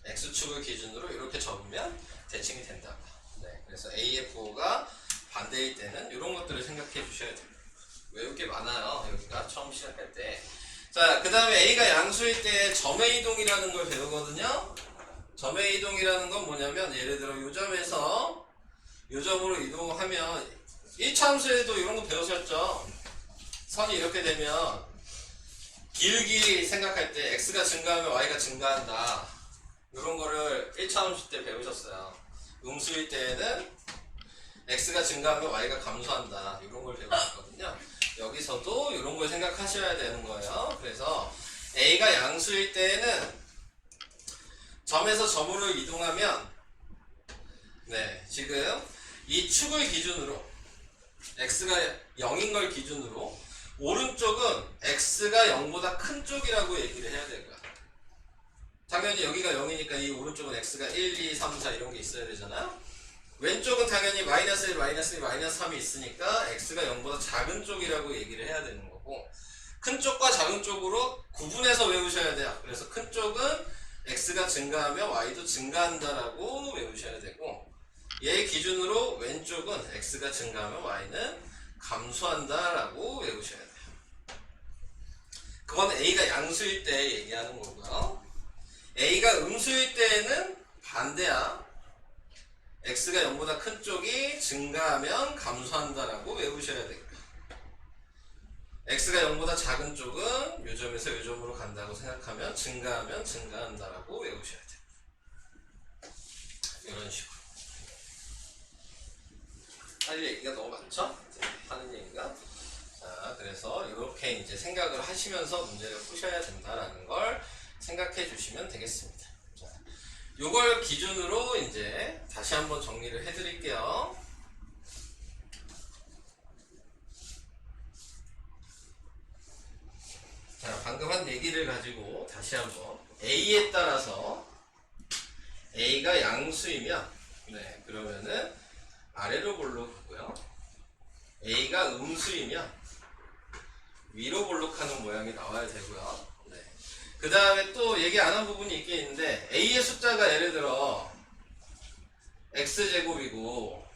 x축을 기준으로 이렇게 접으면 대칭이 된다고. 네, 그래서 a의 부호가 반대일 때는 이런 것들을 생각해 주셔야 돼요. 외울 게 많아요. 여기가 처음 시작할 때. 자, 그 다음에 a가 양수일 때 점의 이동이라는 걸 배우거든요. 점의 이동이라는 건 뭐냐면 예를 들어 요 점에서 요 점으로 이동하면 1차 함수에도 이런 거 배우셨죠. 선이 이렇게 되면 기울기 생각할 때 x가 증가하면 y가 증가한다. 이런 거를 1차 함수 때 배우셨어요. 음수일 때에는 x가 증가하면 y가 감소한다. 이런 걸 배우셨거든요. 여기서도 이런 걸 생각하셔야 되는 거예요. 그래서 a가 양수일 때에는 점에서 점으로 이동하면 네, 지금 이 축을 기준으로 x가 0인 걸 기준으로 오른쪽은 x가 0보다 큰 쪽이라고 얘기를 해야 될 거야. 당연히 여기가 0이니까 이 오른쪽은 x가 1, 2, 3, 4 이런 게 있어야 되잖아요. 왼쪽은 당연히 마이너스 1, 마이너스 2, 마이너스 3이 있으니까 x가 0보다 작은 쪽이라고 얘기를 해야 되는 거고, 큰 쪽과 작은 쪽으로 구분해서 외우셔야 돼요. 그래서 큰 쪽은 x가 증가하면 y도 증가한다라고 외우셔야 되고, 얘 기준으로 왼쪽은 x가 증가하면 y는 감소한다라고 외우셔야 돼요. 그건 a가 양수일 때 얘기하는 거고요. a가 음수일 때는 반대야. x가 0보다 큰 쪽이 증가하면 감소한다라고 외우셔야 되고요. x가 0보다 작은 쪽은 요 점에서 요 점으로 간다고 생각하면 증가하면 증가한다라고 외우셔야 돼요. 이런 식으로. 할 얘기가 너무 많죠? 하는 얘기가. 자, 그래서 이렇게 이제 생각을 하시면서 문제를 푸셔야 된다라는 걸 생각해 주시면 되겠습니다. 자, 요걸 기준으로 이제 다시 한번 정리를 해 드릴게요. 자, 방금 한 얘기를 가지고 다시 한번 a에 따라서 a가 양수이면 네, 그러면은 아래로 볼록하고요. a가 음수이면 위로 볼록하는 모양이 나와야 되고요. 네. 그 다음에 또 얘기 안 한 부분이 있긴 있는데 a의 숫자가 예를 들어 x제곱이고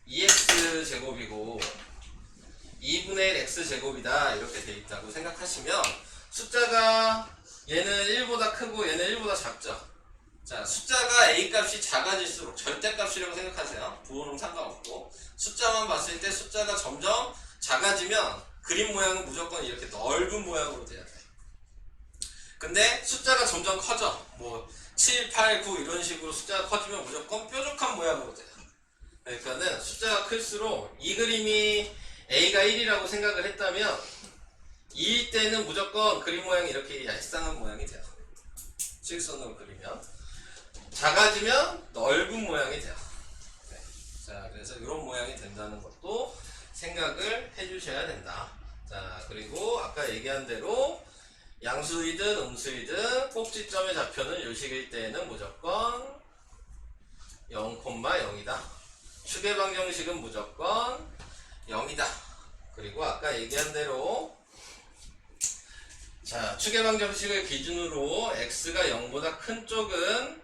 2x제곱이고 2분의 1 x제곱이다 이렇게 돼 있다고 생각하시면 숫자가 얘는 1보다 크고 얘는 1보다 작죠. 자, 숫자가 a 값이 작아질수록 절대값이라고 생각하세요. 부호는 상관없고 숫자만 봤을 때 숫자가 점점 작아지면 그림 모양은 무조건 이렇게 넓은 모양으로 돼야 돼. 근데 숫자가 점점 커져. 뭐 7, 8, 9 이런 식으로 숫자가 커지면 무조건 뾰족한 모양으로 돼요. 그러니까는 숫자가 클수록 이 그림이 a가 1이라고 생각을 했다면 2일 때는 무조건 그림 모양이 이렇게 얄쌍한 모양이 돼요. 실선으로 그리면 작아지면 넓은 모양이 돼요. 네. 자, 그래서 이런 모양이 된다는 것도 생각을 해주셔야 된다. 자, 그리고 아까 얘기한 대로 양수이든 음수이든 꼭지점의 좌표는 요식일 때에는 무조건 0,0이다. 축의 방정식은 무조건 0이다. 그리고 아까 얘기한 대로 자, 축의 방정식을 기준으로 x가 0보다 큰 쪽은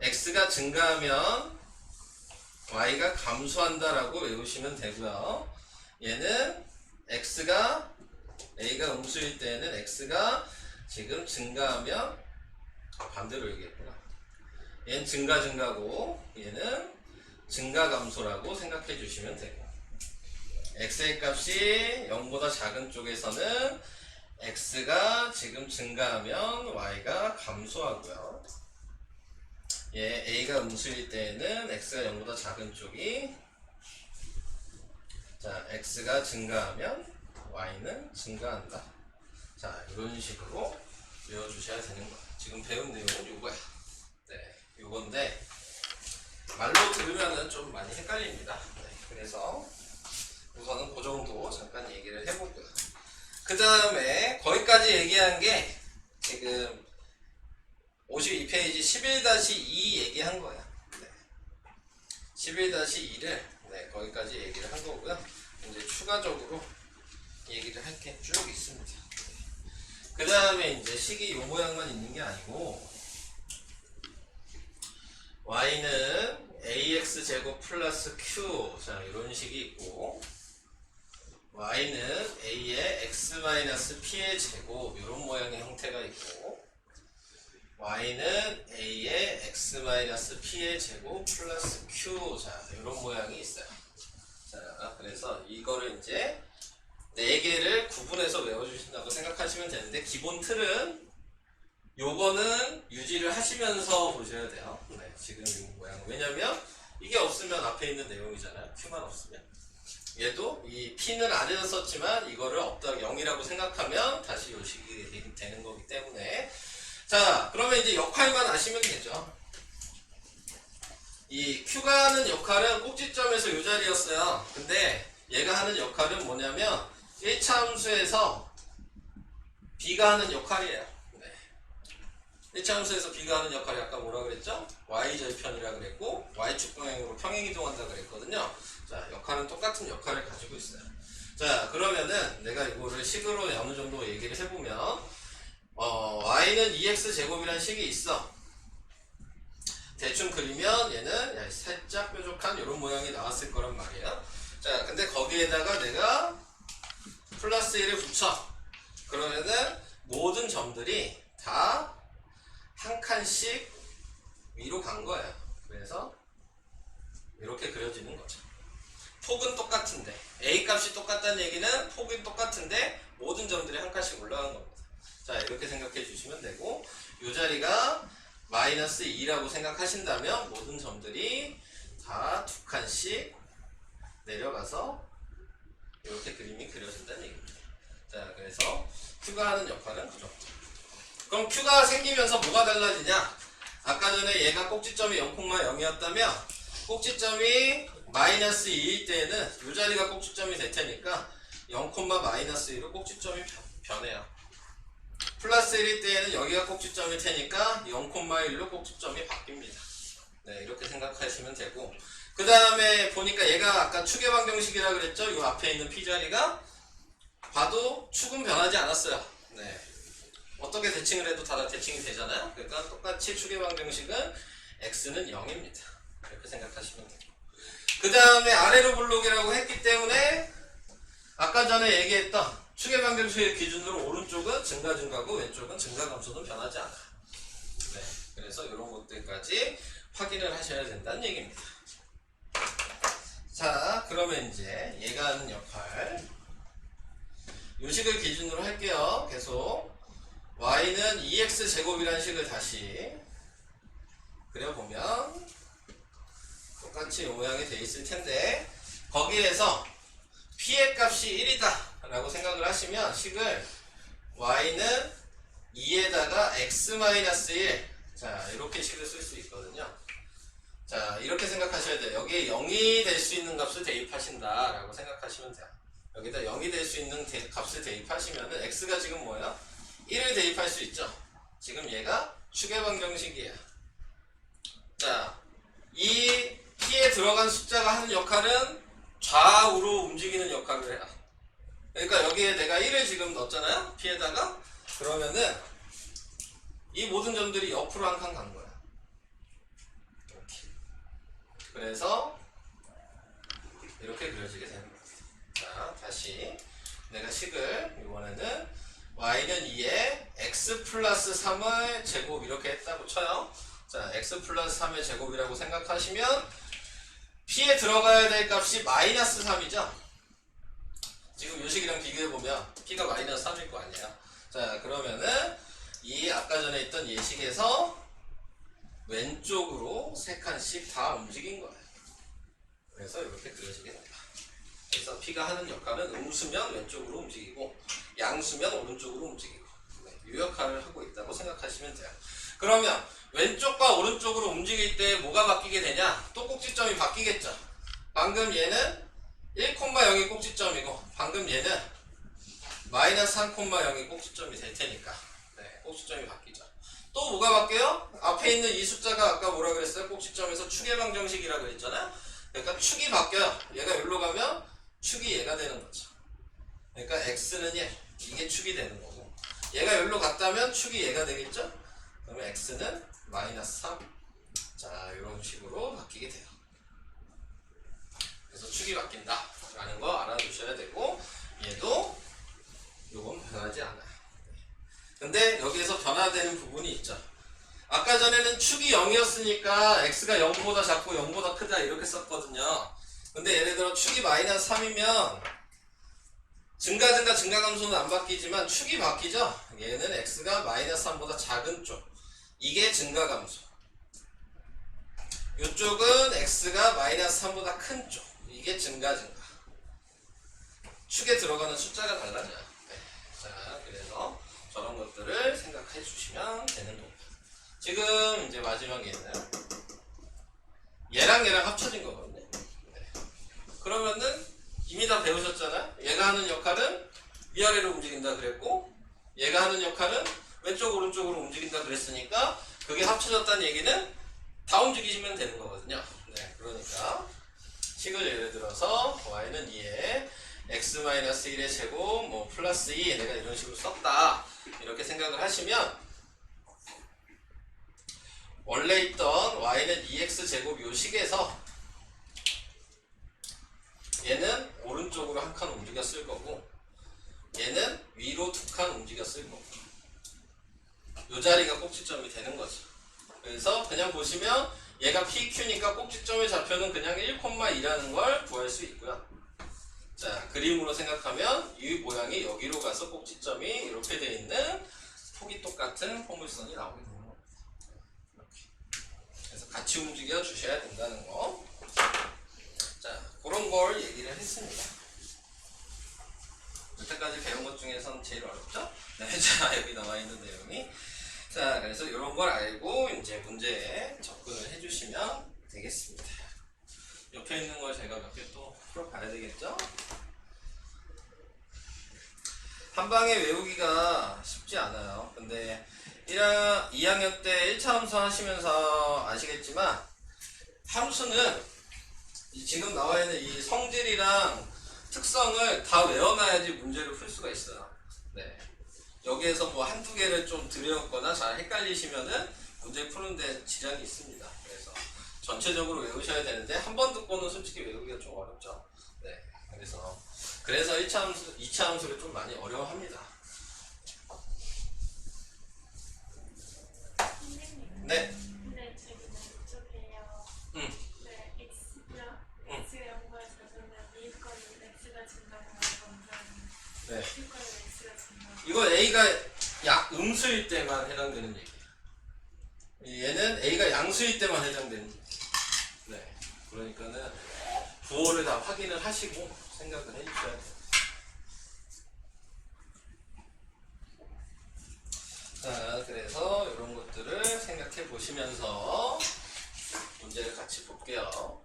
x가 증가하면 y가 감소한다라고 외우시면 되고요. 얘는 x가 a가 음수일 때는 x가 지금 증가하면 반대로 얘기했구나. 얘는 증가고 얘는 증가감소라고 생각해 주시면 되고, x의 값이 0보다 작은 쪽에서는 x가 지금 증가하면 y가 감소하고요. 얘 a가 음수일 때에는 x가 0보다 작은 쪽이 자 x가 증가하면 y는 증가한다. 자 이런 식으로 외워주셔야 되는 거야. 지금 배운 내용은 요거야. 네, 요건데 말로 들으면은 좀 많이 헷갈립니다. 네, 그래서 우선은 그 정도 잠깐 얘기를 해보고요. 그 다음에 거기까지 얘기한 게 지금 52페이지 11-2 얘기한 거야. 네. 11-2를 네, 거기까지 얘기를 한 거고요. 이제 추가적으로 얘기를 할 게 쭉 있습니다. 그 다음에 이제 식이 요 모양만 있는 게 아니고 y는 ax제곱 플러스 q 자 이런 식이 있고 y는 a의 x-p의 제곱 이런 모양의 형태가 있고 y는 a의 x-p의 제곱 플러스 q 자 이런 모양이 있어요. 자 그래서 이거를 이제 4개를 구분해서 외워주신다고 생각하시면 되는데 기본 틀은 요거는 유지를 하시면서 보셔야 돼요. 네, 지금 이 모양. 왜냐면 이게 없으면 앞에 있는 내용이잖아요. q만 없으면. 얘도 이 p는 안에서 썼지만 이거를 없다 0이라고 생각하면 다시 요 식이 되는 거기 때문에 자 그러면 이제 역할만 아시면 되죠. 이 q가 하는 역할은 꼭지점에서 요 자리였어요. 근데 얘가 하는 역할은 뭐냐면 1차 함수에서 b가 하는 역할이에요. 네. 1차 함수에서 b가 하는 역할이 아까 뭐라 그랬죠? y절편이라 그랬고 y축 방향으로 평행이동한다 그랬거든요. 자 역할은 똑같은 역할을 가지고 있어요. 자 그러면은 내가 이거를 식으로 어느 정도 얘기를 해보면 y는 2x제곱이라는 식이 있어. 대충 그리면 얘는 살짝 뾰족한 이런 모양이 나왔을 거란 말이에요. 자 근데 거기에다가 내가 플러스 1을 붙여. 그러면은 모든 점들이 다 한 칸씩 위로 간 거예요. 그래서 이렇게 그려지는 거죠. 폭은 똑같은데 a 값이 똑같다는 얘기는 폭이 똑같은데 모든 점들이 한 칸씩 올라간 겁니다. 자 이렇게 생각해 주시면 되고 이 자리가 마이너스 2라고 생각하신다면 모든 점들이 다 두 칸씩 내려가서 이렇게 그림이 그려진다는 얘기입니다. 자 그래서 q가 하는 역할은 그 정도. 그럼 q가 생기면서 뭐가 달라지냐? 아까 전에 얘가 꼭지점이 0,0이었다면 꼭지점이 마이너스 2일 때에는 이 자리가 꼭지점이 될 테니까 0,-1로 꼭지점이 변해요. 플러스 1일 때에는 여기가 꼭지점일 테니까 0,1로 꼭지점이 바뀝니다. 네, 이렇게 생각하시면 되고 그 다음에 보니까 얘가 아까 축의 방정식이라 그랬죠? 이 앞에 있는 p자리가 봐도 축은 변하지 않았어요. 네. 어떻게 대칭을 해도 다 대칭이 되잖아요. 그러니까 똑같이 축의 방정식은 x는 0입니다. 이렇게 생각하시면 돼요. 그 다음에 아래로 블록이라고 했기 때문에 아까 전에 얘기했던 축의 방정식의 기준으로 오른쪽은 증가고 왼쪽은 증가감소는 변하지 않아. 네, 그래서 이런 것들까지 확인을 하셔야 된다는 얘기입니다. 자, 그러면 이제 얘가 하는 역할 이 식을 기준으로 할게요. 계속 y는 2x제곱이라는 식을 다시 그려보면 똑같이 이 모양이 돼 있을 텐데 거기에서 p의 값이 1이다 라고 생각을 하시면 식을 y는 2에다가 x-1 자 이렇게 식을 쓸 수 있거든요. 자 이렇게 생각하셔야 돼요. 여기에 0이 될 수 있는 값을 대입하신다 라고 생각하시면 돼요. 여기다 0이 될 수 있는 값을 대입하시면은 x가 지금 뭐야? 1을 대입할 수 있죠. 지금 얘가 축의 방정식이에요. 자 이 P에 들어간 숫자가 하는 역할은 좌우로 움직이는 역할을 해요. 그러니까 여기에 내가 1을 지금 넣었잖아요. P에다가. 그러면은 이 모든 점들이 옆으로 한 칸 간 거야. 이렇게. 그래서 이렇게 그려지게 되는 거야. 자, 다시 내가 식을 이번에는 y는 2에 x 플러스 3의 제곱 이렇게 했다고 쳐요. 자, x 플러스 3의 제곱이라고 생각하시면 p에 들어가야 될 값이 마이너스 3이죠. 지금 요 식이랑 비교해보면 p가 마이너스 3일 거 아니에요. 자, 그러면은 이 아까 전에 있던 예식에서 왼쪽으로 3칸씩 다 움직인 거예요. 그래서 이렇게 그려지게 됩니다. 그래서 p가 하는 역할은 음수면 왼쪽으로 움직이고 양수면 오른쪽으로 움직이고 이 역할을 하고 있다고 생각하시면 돼요. 그러면 왼쪽과 오른쪽으로 움직일 때 뭐가 바뀌게 되냐? 또 꼭지점이 바뀌겠죠. 방금 얘는 1,0이 꼭지점이고 방금 얘는 마이너스 3,0이 꼭지점이 될 테니까 네, 꼭지점이 바뀌죠. 또 뭐가 바뀌어요? 앞에 있는 이 숫자가 아까 뭐라 그랬어요? 꼭지점에서 축의 방정식이라고 그랬잖아요. 그러니까 축이 바뀌어요. 얘가 여기로 가면 축이 얘가 되는 거죠. 그러니까 x는 1, 이게 축이 되는 거고 얘가 여기로 갔다면 축이 얘가 되겠죠? 그러면 x는 마이너스 3. 자, 이런 식으로 바뀌게 돼요. 그래서 축이 바뀐다 라는 거 알아두셔야 되고 얘도 요건 변하지 않아요. 근데 여기에서 변화되는 부분이 있죠. 아까 전에는 축이 0이었으니까 x가 0보다 작고 0보다 크다 이렇게 썼거든요. 근데 예를 들어 축이 마이너스 3이면 증가감소는 안 바뀌지만 축이 바뀌죠. 얘는 x가 마이너스 3보다 작은 쪽, 이게 증가감소. 이쪽은 x가 마이너스 3보다 큰 쪽, 이게 증가. 축에 들어가는 숫자가 달라져요. 네. 자, 그래서 저런 것들을 생각해 주시면 되는 겁니다. 지금 이제 마지막에는 얘랑 얘랑 합쳐진 거거든요. 네. 그러면은 이미 다 배우셨잖아요. 얘가 하는 역할은 위아래로 움직인다 그랬고 얘가 하는 역할은 왼쪽 오른쪽으로 움직인다 그랬으니까 그게 합쳐졌다는 얘기는 다 움직이시면 되는 거거든요. 네, 그러니까 식을 예를 들어서 y는 2에 x-1의 제곱 뭐 플러스 2 내가 이런 식으로 썼다 이렇게 생각을 하시면 원래 있던 y는 2x 제곱 요 식에서 얘는 오른쪽으로 한 칸 움직였을 거고 얘는 위로 2칸 움직였을 거고 요 자리가 꼭지점이 되는 거죠. 그래서 그냥 보시면 얘가 PQ니까 꼭지점의 좌표는 그냥 1,2라는 걸 구할 수 있고요. 자, 그림으로 생각하면 이 모양이 여기로 가서 꼭지점이 이렇게 되어 있는 폭이 똑같은 포물선이 나오게 되는 겁니다. 이렇게. 그래서 같이 움직여 주셔야 된다는 거. 자, 그런 걸 얘기를 했습니다. 여태까지 배운 것 중에선 제일 어렵죠? 네, 자, 여기 나와 있는 내용이. 자, 그래서 이런 걸 알고 이제 문제에 접근을 해주시면 되겠습니다. 옆에 있는 걸 제가 몇 개 또 풀어봐야 되겠죠? 한 방에 외우기가 쉽지 않아요. 근데 2학년 때 1차 함수 하시면서 아시겠지만 함수는 지금 나와 있는 이 성질이랑 특성을 다 외워놔야지 문제를 풀 수가 있어요. 네. 여기에서 뭐 한두 개를 좀 들여놓거나 잘 헷갈리시면은 문제 푸는데 지장이 있습니다. 그래서 전체적으로 외우셔야 되는데 한 번 듣고는 솔직히 외우기가 좀 어렵죠. 네. 그래서 1차 함수, 2차 함수를 좀 많이 어려워합니다. 네. 근데 저기 왼쪽에요. 네, x가 0보다 작으면 A거리 x가 증가하는 건가요? 네. B거리 x가 증가하는 이거 A가 음수일 때만 해당되는 얘기예요. 얘는 A가 양수일 때만 해당되는 얘기예요. 네. 그러니까는 부호를 다 확인을 하시고 생각을 해주셔야 돼요. 자, 그래서 이런 것들을 생각해 보시면서 문제를 같이 볼게요.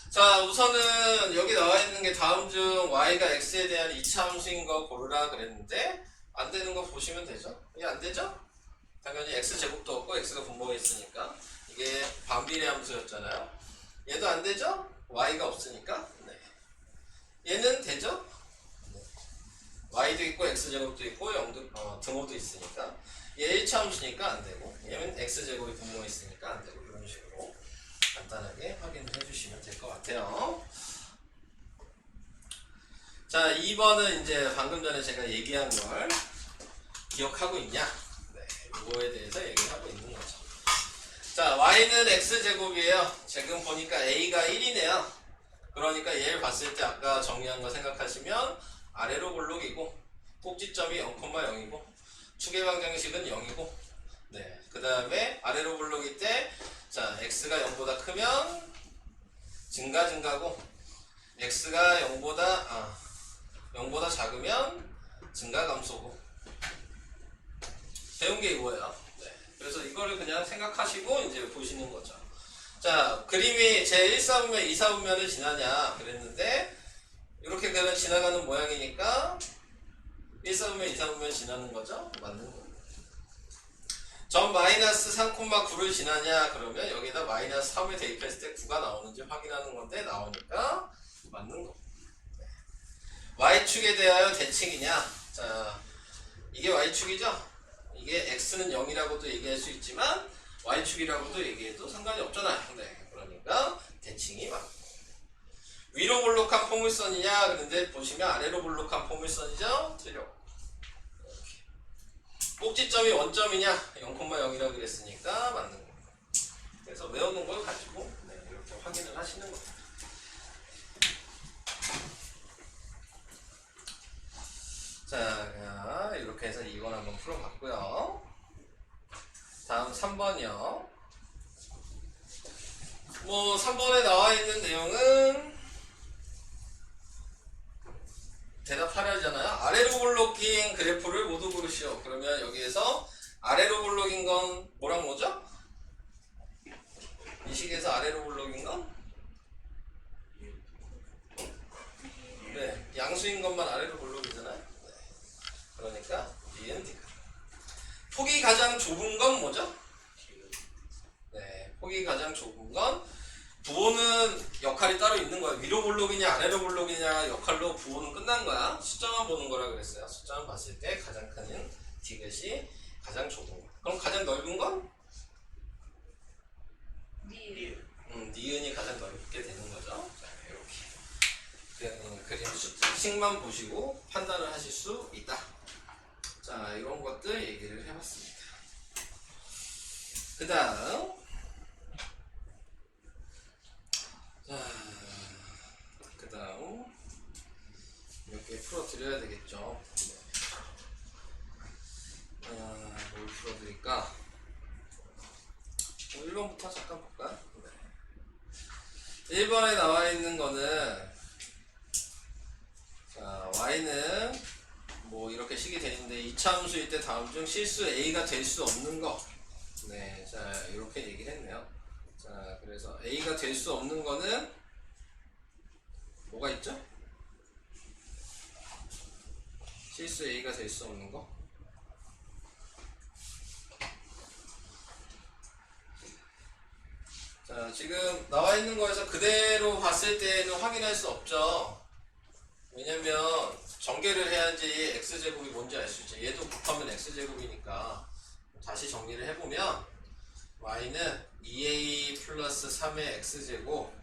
자, 우선은 여기 나와 있는 게 다음 중 y가 x에 대한 2차 함수인 거 고르라 그랬는데 안 되는 거 보시면 되죠? 이게 안 되죠? 당연히 x제곱도 없고 x가 분모에 있으니까 이게 반비례 함수였잖아요. 얘도 안 되죠? y가 없으니까. 네. 얘는 되죠? 네. y도 있고 x제곱도 있고 0도, 등호도 있으니까. 얘 1차 함수니까 안 되고, 얘는 x제곱이 분모가 있으니까 안 되고, 이런 식으로 간단하게 확인을 해주시면 될 것 같아요. 자, 2번은 이제 방금 전에 제가 얘기한 걸 기억하고 있냐? 네, 이거에 대해서 얘기를 하고 있는 거죠. 자, y는 x제곱이에요. 지금 보니까 a가 1이네요. 그러니까 얘를 봤을 때 아까 정리한 거 생각하시면 아래로 볼록이고 꼭지점이 0,0이고 추계방정식은 0이고 네, 그 다음에 아래로 볼록일 때 자, x가 0보다 크면 증가고 x가 0보다 작으면 증가 감소고 배운 게 이거예요. 네. 그래서 이거를 그냥 생각하시고 이제 보시는 거죠. 자, 그림이 제 1사분면, 2사분면을 지나냐 그랬는데 이렇게 그냥 지나가는 모양이니까 1사분면, 2사분면 지나는 거죠? 맞는 거. 점 마이너스 3,9를 지나냐 그러면 여기다 마이너스 3을 대입했을 때 9가 나오는지 확인하는 건데 나오니까 맞는 거. 네. y축에 대하여 대칭이냐? 자, 이게 y축이죠? 이게 x는 0이라고도 얘기할 수 있지만 y축이라고도 얘기해도 상관이 없잖아요. 네, 그러니까 대칭이 맞고. 위로 볼록한 포물선이냐 그런데 보시면 아래로 볼록한 포물선이죠? 틀렸고. 꼭지점이 원점이냐? 0,0이라고 그랬으니까 맞는 거. 그래서 외우는 걸 가지고 네, 이렇게 확인을 하시는 거예요. 자, 이렇게 해서 이건 한번 풀어봤고요. 다음 3번이요. 뭐 3번에 나와 있는 내용은 대답하려잖아요. 아래로 볼록인 그래프를 모두 고르시오. 그러면 여기에서 아래로 볼록인 건 뭐랑 뭐죠? 이 식에서 아래로 볼록인 건? 네, 양수인 것만 아래로 볼록이잖아요. 네. 그러니까 니은 디귿. 폭이 가장 좁은 건 뭐죠? 네, 폭이 가장 좁은 건 부호는 역할이 따로 있는 거야. 위로 볼록이냐 아래로 볼록이냐 역할로 부호는 끝난 거야. 숫자만 보는 거라 그랬어요. 숫자만 봤을 때 가장 큰 디귿이 가장 좁은 거. 그럼 가장 넓은 건? 니은이 가장 넓게 되는 거죠. 자, 이렇게 그림 식만 보시고 판단을 하실 수 있다. 자, 이런 것들 얘기를 해봤습니다. 그 다음 몇 개 풀어드려야 되겠죠. 뭘 풀어드릴까? 1번부터 잠깐 볼까요? 네. 1번에 나와 있는 거는 자, y는 뭐 이렇게 식이 되는데 이차함수일 때 다음 중 실수 a가 될 수 없는 거. 네, 자, 이렇게 얘기를 했네요. 자, 그래서 a가 될 수 없는 거는 뭐가 있죠? 실수 a가 될 수 없는 거. 자, 지금 나와 있는 거에서 그대로 봤을 때는 확인할 수 없죠. 왜냐면 전개를 해야지 x제곱이 뭔지 알 수 있죠. 얘도 곱하면 x제곱이니까 다시 정리를 해보면 y는 2a 플러스 3의 x제곱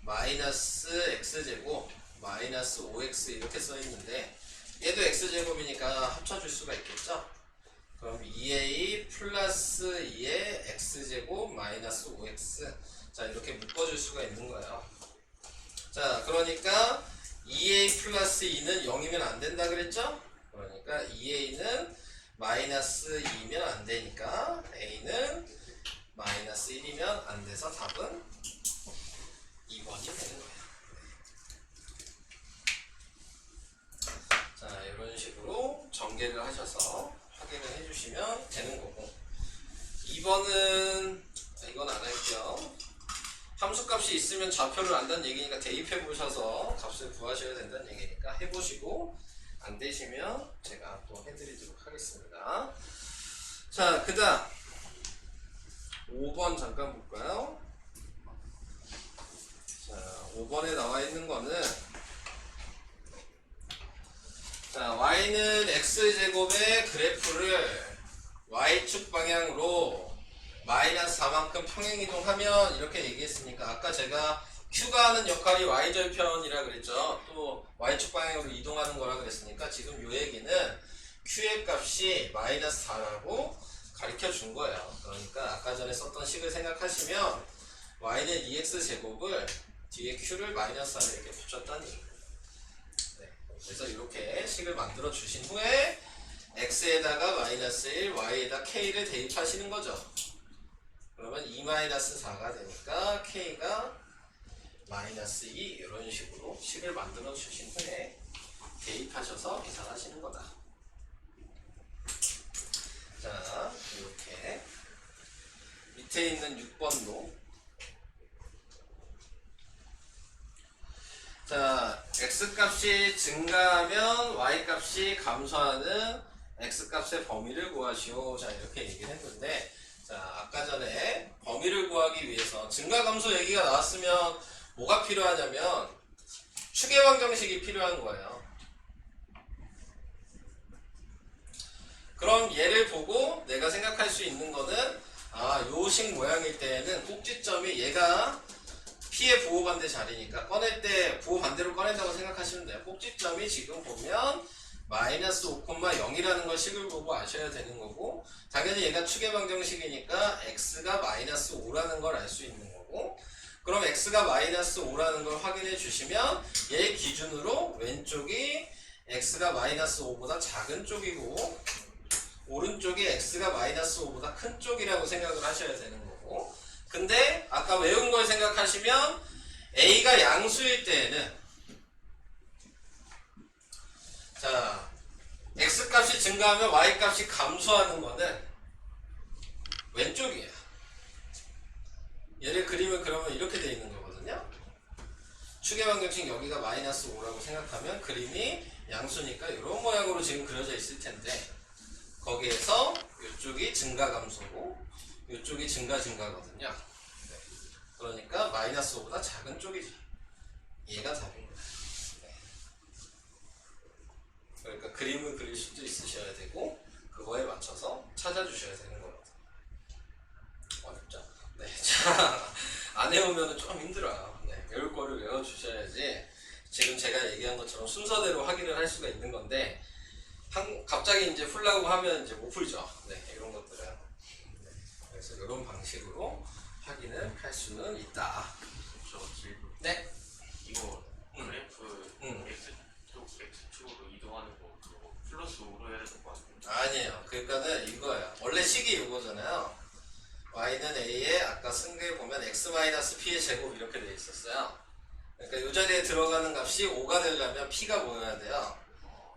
마이너스 x제곱 마이너스 5x 이렇게 써있는데 얘도 x제곱이니까 합쳐줄 수가 있겠죠. 그럼 2a 플러스 2의 x제곱 마이너스 5x 자, 이렇게 묶어줄 수가 있는 거예요. 자, 그러니까 2a 플러스 2는 0이면 안 된다 그랬죠? 그러니까 2a는 마이너스 2면 안 되니까 a는 마이너스 1이면 안 돼서 답은 2번이 되는 거예요. 자, 이런 식으로 전개를 하셔서 확인을 해주시면 되는 거고 2번은 이건 안 할게요. 함수값이 있으면 좌표를 안다는 얘기니까 대입해 보셔서 값을 구하셔야 된다는 얘기니까 해보시고 안 되시면 제가 또 해드리도록 하겠습니다. 자, 그 다음 5번 잠깐 볼까요? 자, 5번에 나와 있는 거는 자, y는 x제곱의 그래프를 y축 방향으로 마이너스 4만큼 평행이동하면 이렇게 얘기했으니까 아까 제가 q가 하는 역할이 y절편이라 그랬죠. 또 y축 방향으로 이동하는 거라 그랬으니까 지금 요 얘기는 q의 값이 마이너스 4라고 가르쳐 준 거예요. 그러니까 아까 전에 썼던 식을 생각하시면 y는 2x제곱을 뒤에 q를 마이너스 4를 이렇게 붙였다는 얘기예요. 네. 그래서 이렇게 식을 만들어 주신 후에 x에다가 마이너스 1, y에다 k를 대입하시는 거죠. 그러면 2 마이너스 4가 되니까 k가 마이너스 2 이런 식으로 식을 만들어 주신 후에 대입하셔서 계산하시는 거다. 자, 이렇게 밑에 있는 6번도 자, x값이 증가하면 y값이 감소하는 x값의 범위를 구하시오. 자, 이렇게 얘기를 했는데 자, 아까 전에 범위를 구하기 위해서 증가 감소 얘기가 나왔으면 뭐가 필요하냐면 추계방정식이 필요한 거예요. 그럼 얘를 보고 내가 생각할 수 있는 거는 요 식 모양일 때에는 꼭지점이 얘가 p의 부호반대 자리니까 꺼낼 때 부호반대로 꺼낸다고 생각하시면 돼요. 꼭지점이 지금 보면 마이너스 5,0이라는 걸 식을 보고 아셔야 되는 거고 당연히 얘가 추계방정식이니까 x가 마이너스 5라는 걸 알 수 있는 거고 그럼 x가 마이너스 5라는 걸 확인해 주시면 얘 기준으로 왼쪽이 x가 마이너스 5보다 작은 쪽이고 오른쪽이 x가 마이너스 5보다 큰 쪽이라고 생각을 하셔야 되는 거고 근데 아까 외운 걸 생각하시면 a가 양수일 때에는 자 x값이 증가하면 y값이 감소하는 거는 왼쪽이에요. 얘를 그리면 그러면 이렇게 돼 있는 거거든요. 추계방정식 여기가 마이너스 5라고 생각하면 그림이 양수니까 이런 모양으로 지금 그려져 있을 텐데 거기에서 이쪽이 증가 감소고 이쪽이 증가거든요. 네. 그러니까 마이너스 5보다 작은 쪽이죠. 얘가 답입니다. 네. 그러니까 그림을 그릴 수도 있으셔야 되고 그거에 맞춰서 찾아주셔야 되는 거거든요. 어렵죠? 네. 자, 안 외우면 좀 힘들어요. 네. 외울 거를 외워주셔야지 지금 제가 얘기한 것처럼 순서대로 확인을 할 수가 있는 건데 갑자기 이제 풀라고 하면 이제 못 풀죠. 네, 이런 것들은. 네, 그래서 이런 방식으로 확인을 할 수는 있다. 저 지금 네. 이거 그래프 x축으로 이동하는 거 그거 플러스 5로 해야 될 것 같은데. 아니에요. 그러니까는 이거예요. 원래 식이 이거잖아요. y는 a에 아까 쓴 게 보면 x-p의 제곱 이렇게 돼 있었어요. 그러니까 이 자리에 들어가는 값이 5가 되려면 p가 뭐여야 돼요?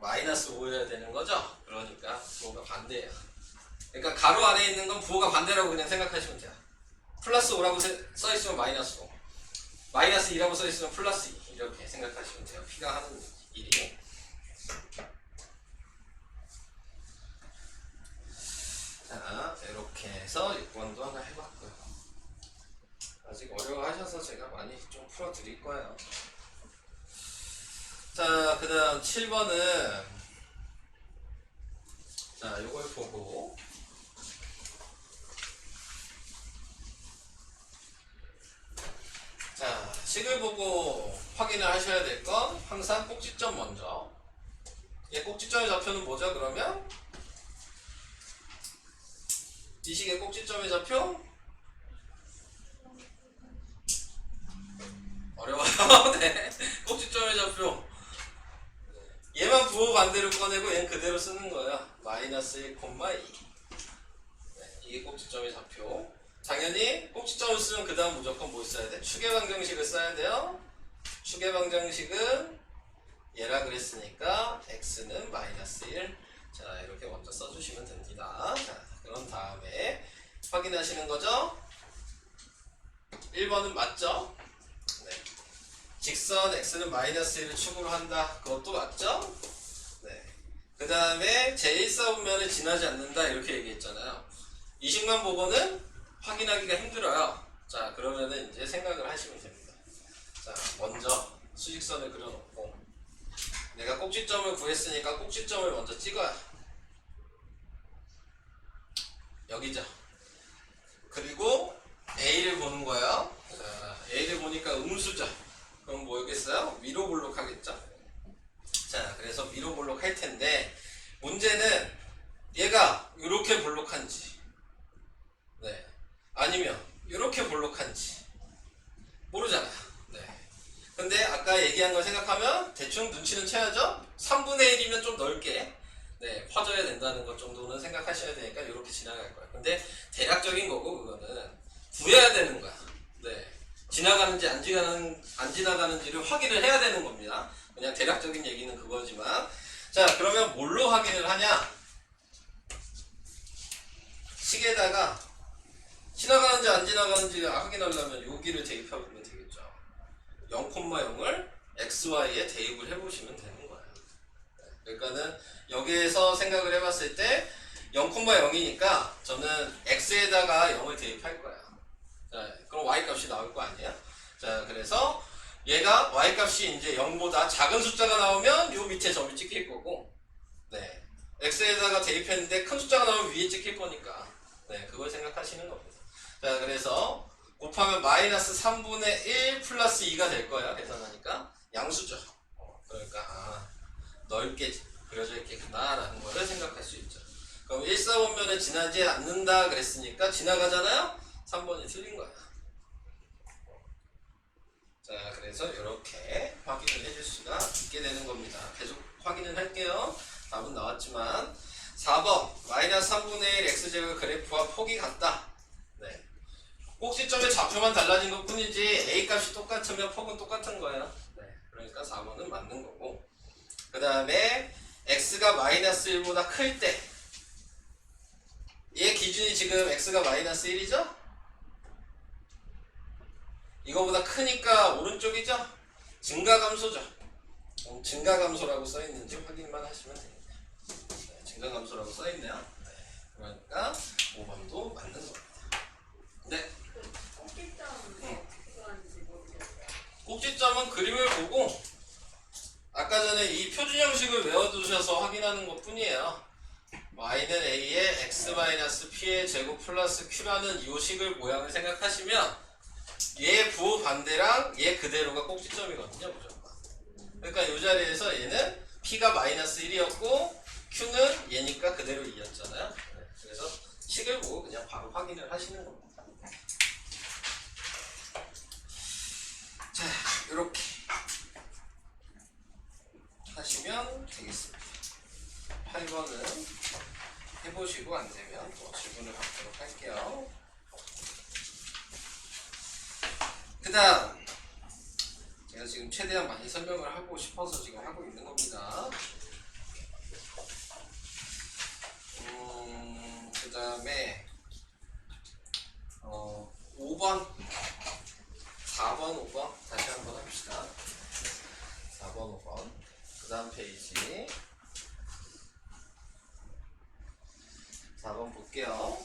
마이너스 5여야 되는 거죠? 그러니까 부호가 반대예요. 그러니까 가로 안에 있는 건 부호가 반대라고 그냥 생각하시면 돼요. 플러스 5라고 써있으면 마이너스 5 마이너스 2라고 써있으면 플러스 2 이렇게 생각하시면 돼요. p가 하는 일이. 자, 이렇게 해서 6번도 하나 해봤고요. 아직 어려워하셔서 제가 많이 좀 풀어드릴 거예요. 자, 그 다음 7번은 자, 요걸 보고 자, 식을 보고 확인을 하셔야 될 건 항상 꼭지점 먼저 얘 꼭지점의 좌표는 뭐죠? 그러면 이 식의 꼭지점의 좌표 어려워요. 네. 꼭지점의 좌표 얘만 부호 반대로 꺼내고 얘는 그대로 쓰는 거예요. 마이너스 1,2 네, 이게 꼭지점의 좌표. 당연히 꼭지점을 쓰면 그 다음 무조건 뭘 써야 돼? 추계방정식을 써야 돼요. 추계방정식은 얘라 그랬으니까 x는 마이너스 1 자, 이렇게 먼저 써주시면 됩니다. 자, 그런 다음에 확인하시는 거죠? 1번은 맞죠? 네. 직선 x는 마이너스 1을 축으로 한다. 그것도 맞죠? 네. 그 다음에 제1사분면을 지나지 않는다. 이렇게 얘기했잖아요. 이 식만 보고는 확인하기가 힘들어요. 자, 그러면은 이제 생각을 하시면 됩니다. 자, 먼저 수직선을 그려놓고 내가 꼭지점을 구했으니까 꼭지점을 먼저 찍어요. 여기죠. 그리고 A를 보는 거예요. 자, A를 보니까 음수죠. 그럼 뭐겠어요? 위로 볼록하겠죠. 자, 그래서 위로 볼록할 텐데 문제는 얘가 이렇게 볼록한지, 네, 아니면 이렇게 볼록한지 모르잖아요. 네. 근데 아까 얘기한 걸 생각하면 대충 눈치는 채야죠. 3분의 1이면 좀 넓게, 네, 퍼져야 된다는 것 정도는 생각하셔야 되니까 이렇게 지나갈 거예요. 근데 대략적인 거고 그거는 구해야 되는 거야. 네. 지나가는지 안 지나가는지를 확인을 해야 되는 겁니다. 그냥 대략적인 얘기는 그거지만, 자, 그러면 뭘로 확인을 하냐? 식에다가 지나가는지 안 지나가는지 확인하려면 여기를 대입해보면 되겠죠. 0,0을 xy에 대입을 해보시면 되는 거예요. 그러니까는 여기에서 생각을 해봤을 때 0,0이니까 저는 x에다가 0을 대입할 거예요. 자, 그럼 y 값이 나올 거 아니에요? 자, 그래서 얘가 y 값이 이제 0보다 작은 숫자가 나오면 요 밑에 점이 찍힐 거고, 네, x에다가 대입했는데 큰 숫자가 나오면 위에 찍힐 거니까, 네, 그걸 생각하시는 겁니다. 자, 그래서 곱하면 마이너스 3분의 1 플러스 2가 될 거야. 계산하니까 양수죠. 그러니까 넓게 그려져 있겠구나 라는 거를 생각할 수 있죠. 그럼 1,4번면에 지나지 않는다 그랬으니까 지나가잖아요. 3번이 틀린 거야. 자, 그래서 이렇게 확인을 해줄 수가 있게 되는 겁니다. 계속 확인을 할게요. 답은 나왔지만 4번 마이너스 3분의 1 x제곱 그래프와 폭이 같다. 네. 꼭지점의 좌표만 달라진 것 뿐이지 a 값이 똑같으면 폭은 똑같은 거예요. 네. 그러니까 4번은 맞는 거고, 그 다음에 x가 마이너스 1보다 클 때, 얘 기준이 지금 x가 마이너스 1이죠? 이거보다 크니까 오른쪽이죠? 증가감소죠. 증가감소라고 써있는지 확인만 하시면 됩니다. 네, 증가감소라고 써있네요. 네, 그러니까 5번도 맞는 겁니다. 네. 꼭지점은 그림을 보고 아까 전에 이 표준 형식을 외워두셔서 확인하는 것 뿐이에요. y는 a의 x-p의 제곱 플러스 q라는 이 식을 모양을 생각하시면 얘 부호 반대랑 얘 그대로가 꼭지점이거든요, 무조건. 그러니까 이 자리에서 얘는 p가 마이너스 1이었고 q는 얘니까 그대로 2였잖아요. 그래서 식을 보고 그냥 바로 확인을 하시는 겁니다. 자, 이렇게 하시면 되겠습니다. 8번은 해보시고 안 되면 또 질문을 받도록 할게요. 그 다음, 제가 지금 최대한 많이 설명을 하고 싶어서 지금 하고 있는 겁니다. 그 다음에 5번, 4번, 5번 다시 한번 합시다. 4번, 5번. 그 다음 페이지 4번 볼게요.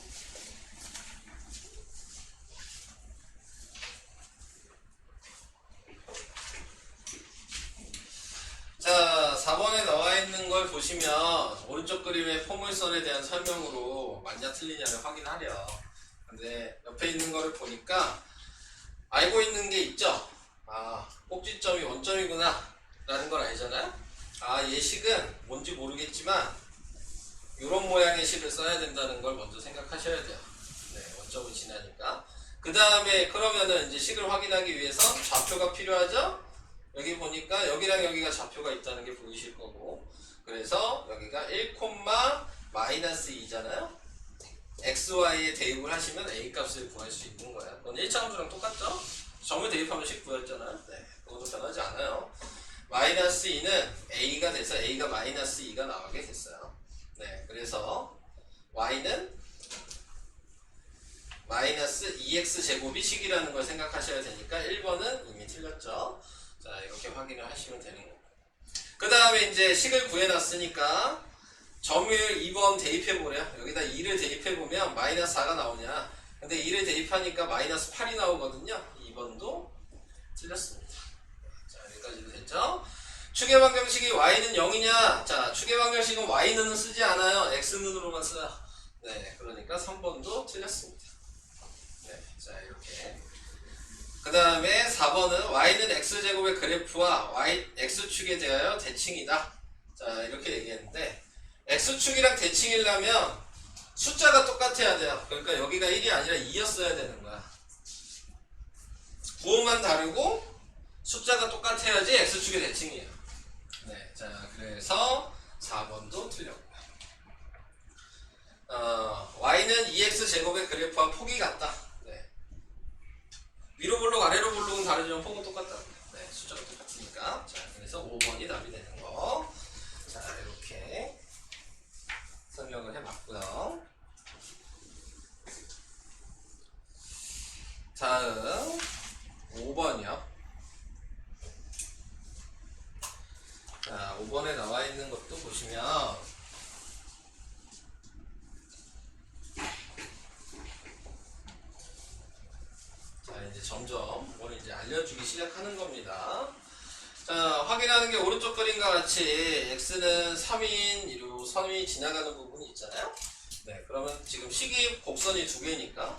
자, 4번에 나와 있는 걸 보시면 오른쪽 그림의 포물선에 대한 설명으로 맞냐 틀리냐를 확인하려. 근데 옆에 있는 거를 보니까 알고 있는 게 있죠? 꼭지점이 원점이구나 라는 걸 알잖아요? 얘 식은 뭔지 모르겠지만 이런 모양의 식을 써야 된다는 걸 먼저 생각하셔야 돼요. 네, 원점을 지나니까. 그 다음에 그러면은 이제 식을 확인하기 위해서 좌표가 필요하죠? 여기 보니까 여기랑 여기가 좌표가 있다는 게 보이실 거고, 그래서 여기가 1,-2잖아요? xy에 대입을 하시면 a 값을 구할 수 있는 거예요. 그건 1차 함수랑 똑같죠? 점을 대입하면 식 구했잖아요. 네, 그것도 변하지 않아요. 마이너스 2는 a가 돼서 a가 마이너스 2가 나오게 됐어요. 네, 그래서 y는 마이너스 2x 제곱이 식이라는 걸 생각하셔야 되니까 1번은 이미 틀렸죠. 자, 이렇게 확인을 하시면 되는 거고, 그 다음에 이제 식을 구해놨으니까 점을 2번 대입해보래요. 여기다 2를 대입해보면 마이너스 4가 나오냐, 근데 2를 대입하니까 마이너스 8이 나오거든요. 2번도 틀렸습니다. 자, 여기까지도 됐죠? 축의 방정식이 y는 0이냐? 자, 축의 방정식은 y는 쓰지 않아요. x는으로만 써요. 네, 그러니까 3번도 틀렸습니다. 네, 자, 이렇게. 그 다음에 4번은 y는 x제곱의 그래프와 x축에 대하여 대칭이다. 자, 이렇게 얘기했는데 x축이랑 대칭이려면 숫자가 똑같아야 돼요. 그러니까 여기가 1이 아니라 2였어야 되는 거야. 구호만 다르고 숫자가 똑같아야지 x축의 대칭이에요. 네, 자, 그래서 4번도 틀렸고요. y는 2x제곱의 그래프와 폭이 같다. 네. 위로 볼록 아래로 볼록은 다르지만 폭은 똑같다고요. 네, 숫자가 똑같으니까. 자, 그래서 5번이 답이 되는 거. 자, 이렇게 설명을 해봤고요. 다음 5번이요. 자, 5번에 나와 있는 것도 보시면 자, 이제 점점 뭘 이제 알려주기 시작하는 겁니다. 자, 확인하는 게 오른쪽 그림과 같이 x는 3인 요 선이 지나가는 부분이 있잖아요. 네, 그러면 지금 식이 곡선이 두 개니까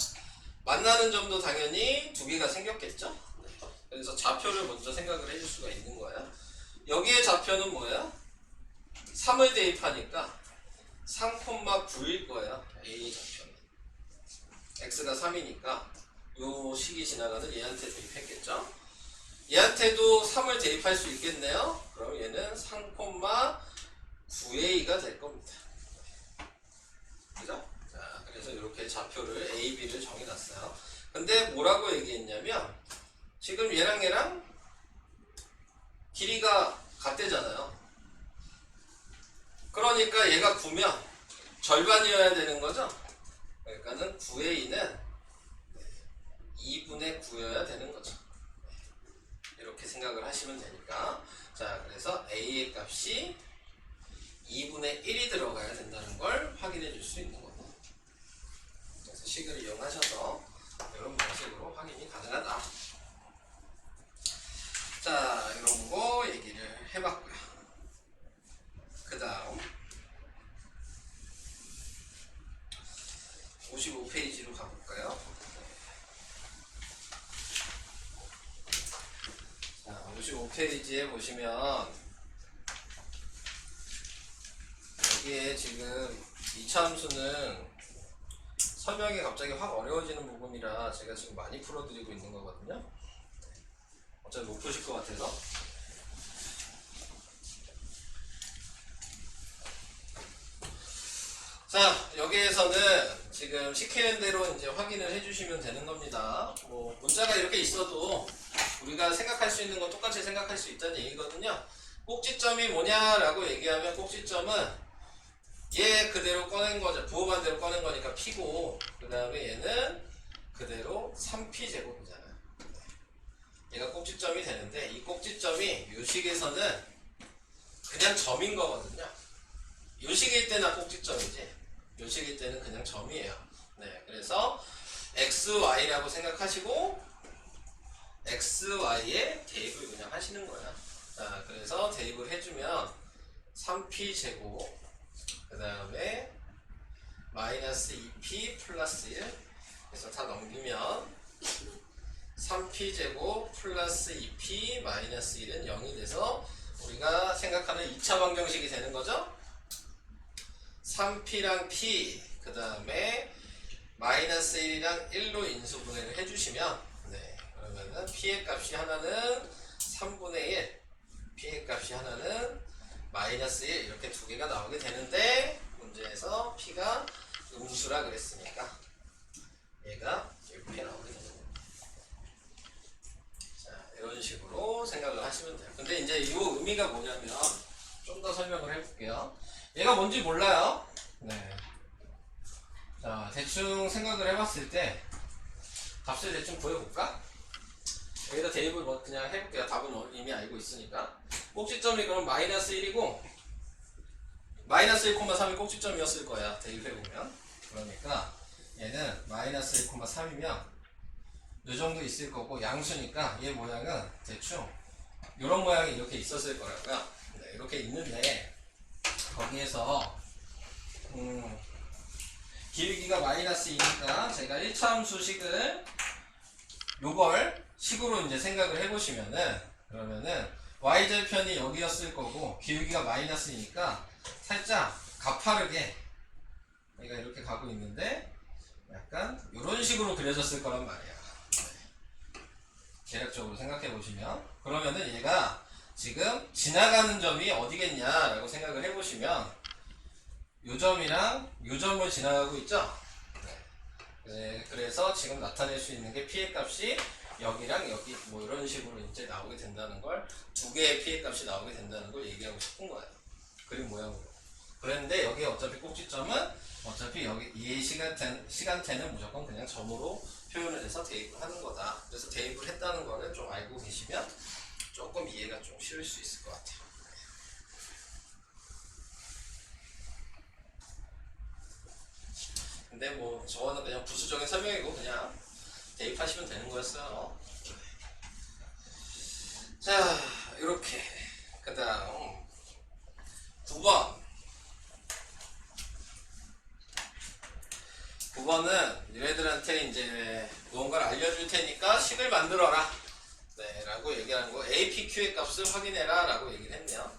만나는 점도 당연히 두 개가 생겼겠죠. 네, 그래서 좌표를 먼저 생각을 해줄 수가 있는 거예요. 여기에 좌표는 뭐야? 3을 대입하니까 3,9일 거예요. A 좌표는 x가 3이니까 요 식이 지나가는 얘한테 대입했겠죠. 얘한테도 3을 대입할 수 있겠네요. 그럼 얘는 3,9a가 될 겁니다. 그죠? 자, 그래서 이렇게 좌표를 A, B를 정해놨어요. 근데 뭐라고 얘기했냐면 지금 얘랑 길이가 같대잖아요. 그러니까 얘가 9면 절반이어야 되는 거죠. 그러니까는 9a는 2분의 9여야 되는 거죠. 이렇게 생각을 하시면 되니까. 자, 그래서 a의 값이 2분의 1이 들어가야 된다는 걸 확인해 줄 수 있는 거고. 그래서 식을 이용하셔서 이런 방식으로 확인이 가능하다. 자, 이런 거 얘기를 해봤고요. 그 다음 55페이지로 가볼까요? 자, 55페이지에 보시면 여기에 지금 이차함수는 설명이 갑자기 확 어려워지는 부분이라 제가 지금 많이 풀어드리고 있는 거거든요. 어차피 못 푸실 것 같아서. 자, 여기에서는 지금 시키는 대로 이제 확인을 해주시면 되는 겁니다. 뭐 문자가 이렇게 있어도 우리가 생각할 수 있는 건 똑같이 생각할 수 있다는 얘기거든요. 꼭지점이 뭐냐라고 얘기하면 꼭지점은 얘 그대로 꺼낸 거죠. 부호반대로 꺼낸 거니까 p고, 그 다음에 얘는 그대로 3p 제곱이잖아요. 얘가 꼭지점이 되는데 이 꼭지점이 요 식에서는 그냥 점인 거거든요. 요 식일 때나 꼭지점이지 요 식일 때는 그냥 점이에요. 네, 그래서 xy라고 생각하시고 xy에 대입을 그냥 하시는 거예요. 자, 그래서 대입을 해주면 3p 제곱 그 다음에 마이너스 2p 플러스 1 그래서 다 넘기면 3p 제곱 플러스 2p 마이너스 1은 0이 돼서 우리가 생각하는 2차 방정식이 되는 거죠. 3p랑 p 그 다음에 마이너스 1이랑 1로 인수분해를 해주시면 네, 그러면은 p의 값이 하나는 3분의 1 p의 값이 하나는 마이너스 1 이렇게 두 개가 나오게 되는데 문제에서 p가 음수라 그랬으니까 얘가 이렇게 나오게 되는 거예요. 자, 이런 식으로 생각을 하시면 돼요. 근데 이제 이 의미가 뭐냐면 좀 더 설명을 해볼게요. 얘가 뭔지 몰라요. 네. 자, 대충 생각을 해봤을 때 값을 대충 구해볼까? 여기다 대입을 뭐 그냥 해볼게요. 답은 이미 알고 있으니까. 꼭지점이 그럼 마이너스 1이고 마이너스 1,3이 꼭지점이었을 거야. 대입해보면. 그러니까 얘는 마이너스 1,3이면 이 정도 있을 거고 양수니까 얘 모양은 대충 이런 모양이 이렇게 있었을 거라고요. 네, 이렇게 있는데 거기에서 길기가 마이너스 2니까 제가 1차 함수식을 요걸 식으로 이제 생각을 해보시면은 그러면은 y절편이 여기였을 거고 기울기가 마이너스이니까 살짝 가파르게 얘가 이렇게 가고 있는데 약간 이런 식으로 그려졌을 거란 말이야. 대략적으로 생각해 보시면 그러면은 얘가 지금 지나가는 점이 어디겠냐라고 생각을 해보시면 요 점이랑 요 점을 지나가고 있죠. 네. 그래서 지금 나타낼 수 있는 게 p의 값이 여기랑 여기 뭐 이런 식으로 이제 나오게 된다는 걸 두 개의 p의 값이 나오게 된다는 걸 얘기하고 싶은 거예요. 그림 모양으로. 그런데 여기 어차피 꼭지점은 어차피 여기 이 시간대는 무조건 그냥 점으로 표현을 해서 대입을 하는 거다. 그래서 대입을 했다는 거를 좀 알고 계시면 조금 이해가 좀 쉬울 수 있을 것 같아요. 근데 뭐 저거는 그냥 부수적인 설명이고 그냥 대입하시면 되는 거였어요. 자, 이렇게 그 다음 9번은 얘네들한테 이제 무언가를 알려줄 테니까 식을 만들어라. 네, 라고 얘기하는 거. APQ의 값을 확인해라 라고 얘기를 했네요.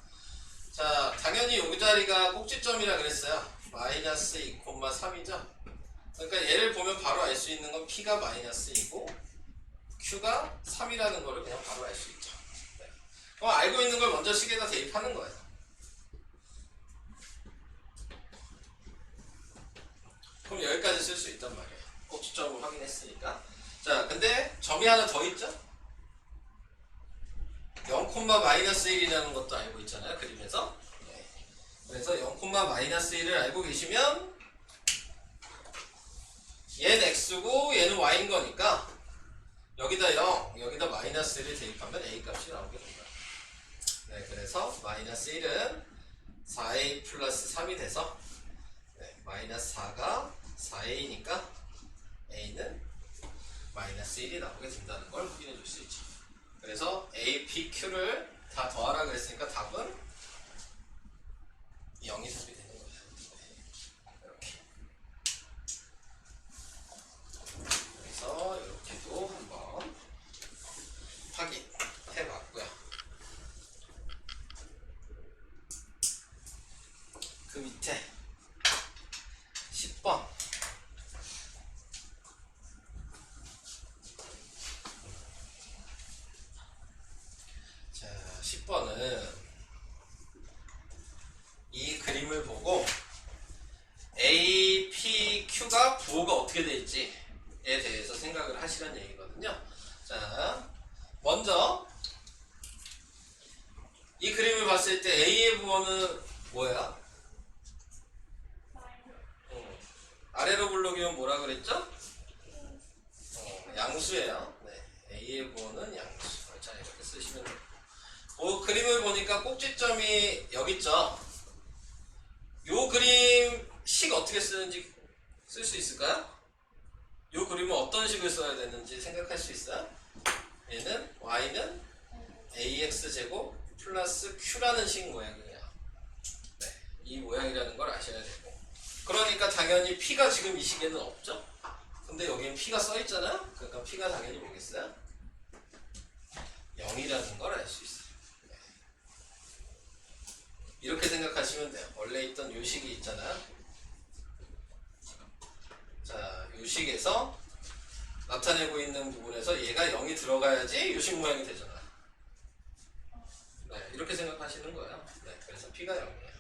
자, 당연히 이 자리가 꼭지점이라 그랬어요. 마이너스 2,3이죠. 그러니까 얘를 보면 바로 알 수 있는 건 P가 마이너스 2고 Q가 3이라는 거를 그냥 바로 알 수 있죠. 네. 그럼 알고 있는 걸 먼저 식에다 대입하는 거예요. 그럼 여기까지 쓸 수 있단 말이에요. 꼭지점을 확인했으니까. 자, 근데 점이 하나 더 있죠? 0,-1이라는 것도 알고 있잖아요. 그림에서. 네. 그래서 0,-1을 알고 계시면 얘는 x고 얘는 y인 거니까 여기다 0, 여기다 마이너스 1을 대입하면 a 값이 나오게 됩니다. 네, 그래서 마이너스 1은 4a 플러스 3이 돼서 네, 마이너스 4가 4a니까 a는 마이너스 1이 나오게 된다는 걸 확인해 줄 수 있죠. 그래서 a, p, q를 다 더하라 그랬으니까 답은 0이 답이 되는 거예요. 이렇게. 그래서 이렇게도 한번 확인해 봤고요. 그 밑에 10번. 자, 10번은 이 그림을 보고 A, P, Q가 부호가 어떻게 될지에 대해서 생각을 하시라는 얘기거든요. 자, 먼저 이 그림을 봤을 때 A의 부호는 뭐야? 아래로 블록이면 뭐라 그랬죠? 양수예요. 네, A의 부호는 양수. 자, 이렇게 쓰시면 돼요. 그림을 보니까 꼭지점이 여기 있죠? 요 그림 식 어떻게 쓰는지 쓸 수 있을까요? 요 그림은 어떤 식을 써야 되는지 생각할 수 있어요? 얘는 y는 ax제곱 플러스 q라는 식 모양이에요. 네, 이 모양이라는 걸 아셔야 되고 그러니까 당연히 p가 지금 이 식에는 없죠? 근데 여기엔 p가 써있잖아요? 그러니까 p가 당연히 뭐겠어요? 0이라는 걸 알 수 있어요. 네. 이렇게 생각하시면 돼요. 원래 있던 요 식이 있잖아요. 자, 요 식에서 나타내고 있는 부분에서 얘가 0이 들어가야지 요 식 모양이 되잖아. 네, 이렇게 생각하시는 거예요. 네, 그래서 p가 0이에요.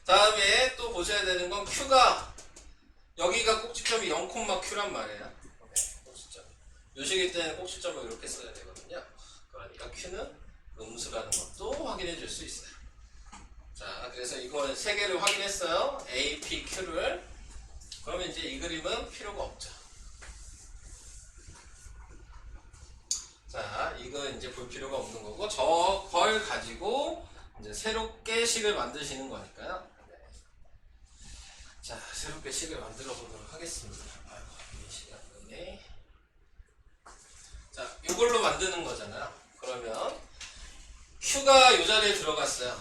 다음에 또 보셔야 되는 건 q가 여기가 꼭지점이 0,q란 말이에요. 네, 꼭지점. 요 식일 때는 꼭지점을 이렇게 써야 되거든요. 그러니까 q는 음수라는 것도 확인해 줄 수 있어요. 자, 그래서 이걸 세 개를 확인했어요. A, P, Q를. 그러면 이제 이 그림은 필요가 없죠. 자, 이거 이제 볼 필요가 없는 거고, 저걸 가지고 이제 새롭게 식을 만드시는 거니까요. 네. 자, 새롭게 식을 만들어 보도록 하겠습니다. 오케이. 자, 이걸로 만드는 거잖아요. 그러면 Q가 이 자리에 들어갔어요.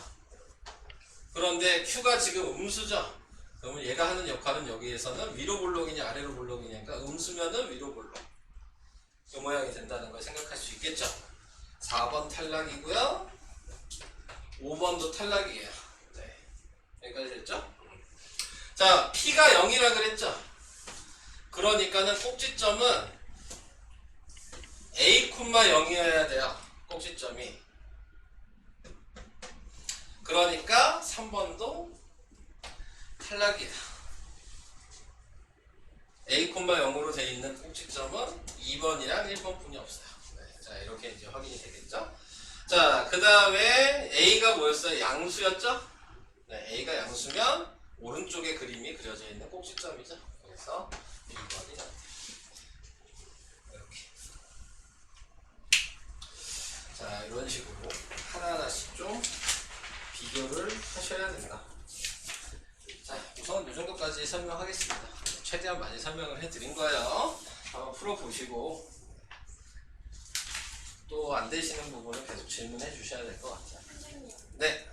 그런데 Q가 지금 음수죠. 그러면 얘가 하는 역할은 여기에서는 위로 볼록이냐 아래로 볼록이냐니까 음수면은 위로 볼록. 이 모양이 된다는 걸 생각할 수 있겠죠. 4번 탈락이고요. 5번도 탈락이에요. 네. 여기까지 됐죠? 자, P가 0이라 그랬죠? 그러니까는 꼭지점은 A, 0이어야 돼요. 꼭지점이. 그러니까 3번도 탈락이다. A, 0으로 되어 있는 꼭지점은 2번이랑 1번 뿐이 없어요. 네, 자, 이렇게 이제 확인이 되겠죠? 자, 그 다음에 A가 뭐였어요? 양수였죠? 네, A가 양수면 오른쪽에 그림이 그려져 있는 꼭지점이죠. 그래서 1번이 나와요. 이렇게. 자, 이런 식으로 하나하나씩 좀 비교를 하셔야 된다. 자, 우선 이 정도까지 설명하겠습니다. 최대한 많이 설명을 해드린 거예요. 한번 풀어보시고 또 안 되시는 부분은 계속 질문해 주셔야 될 것 같아요. 선생님, 네.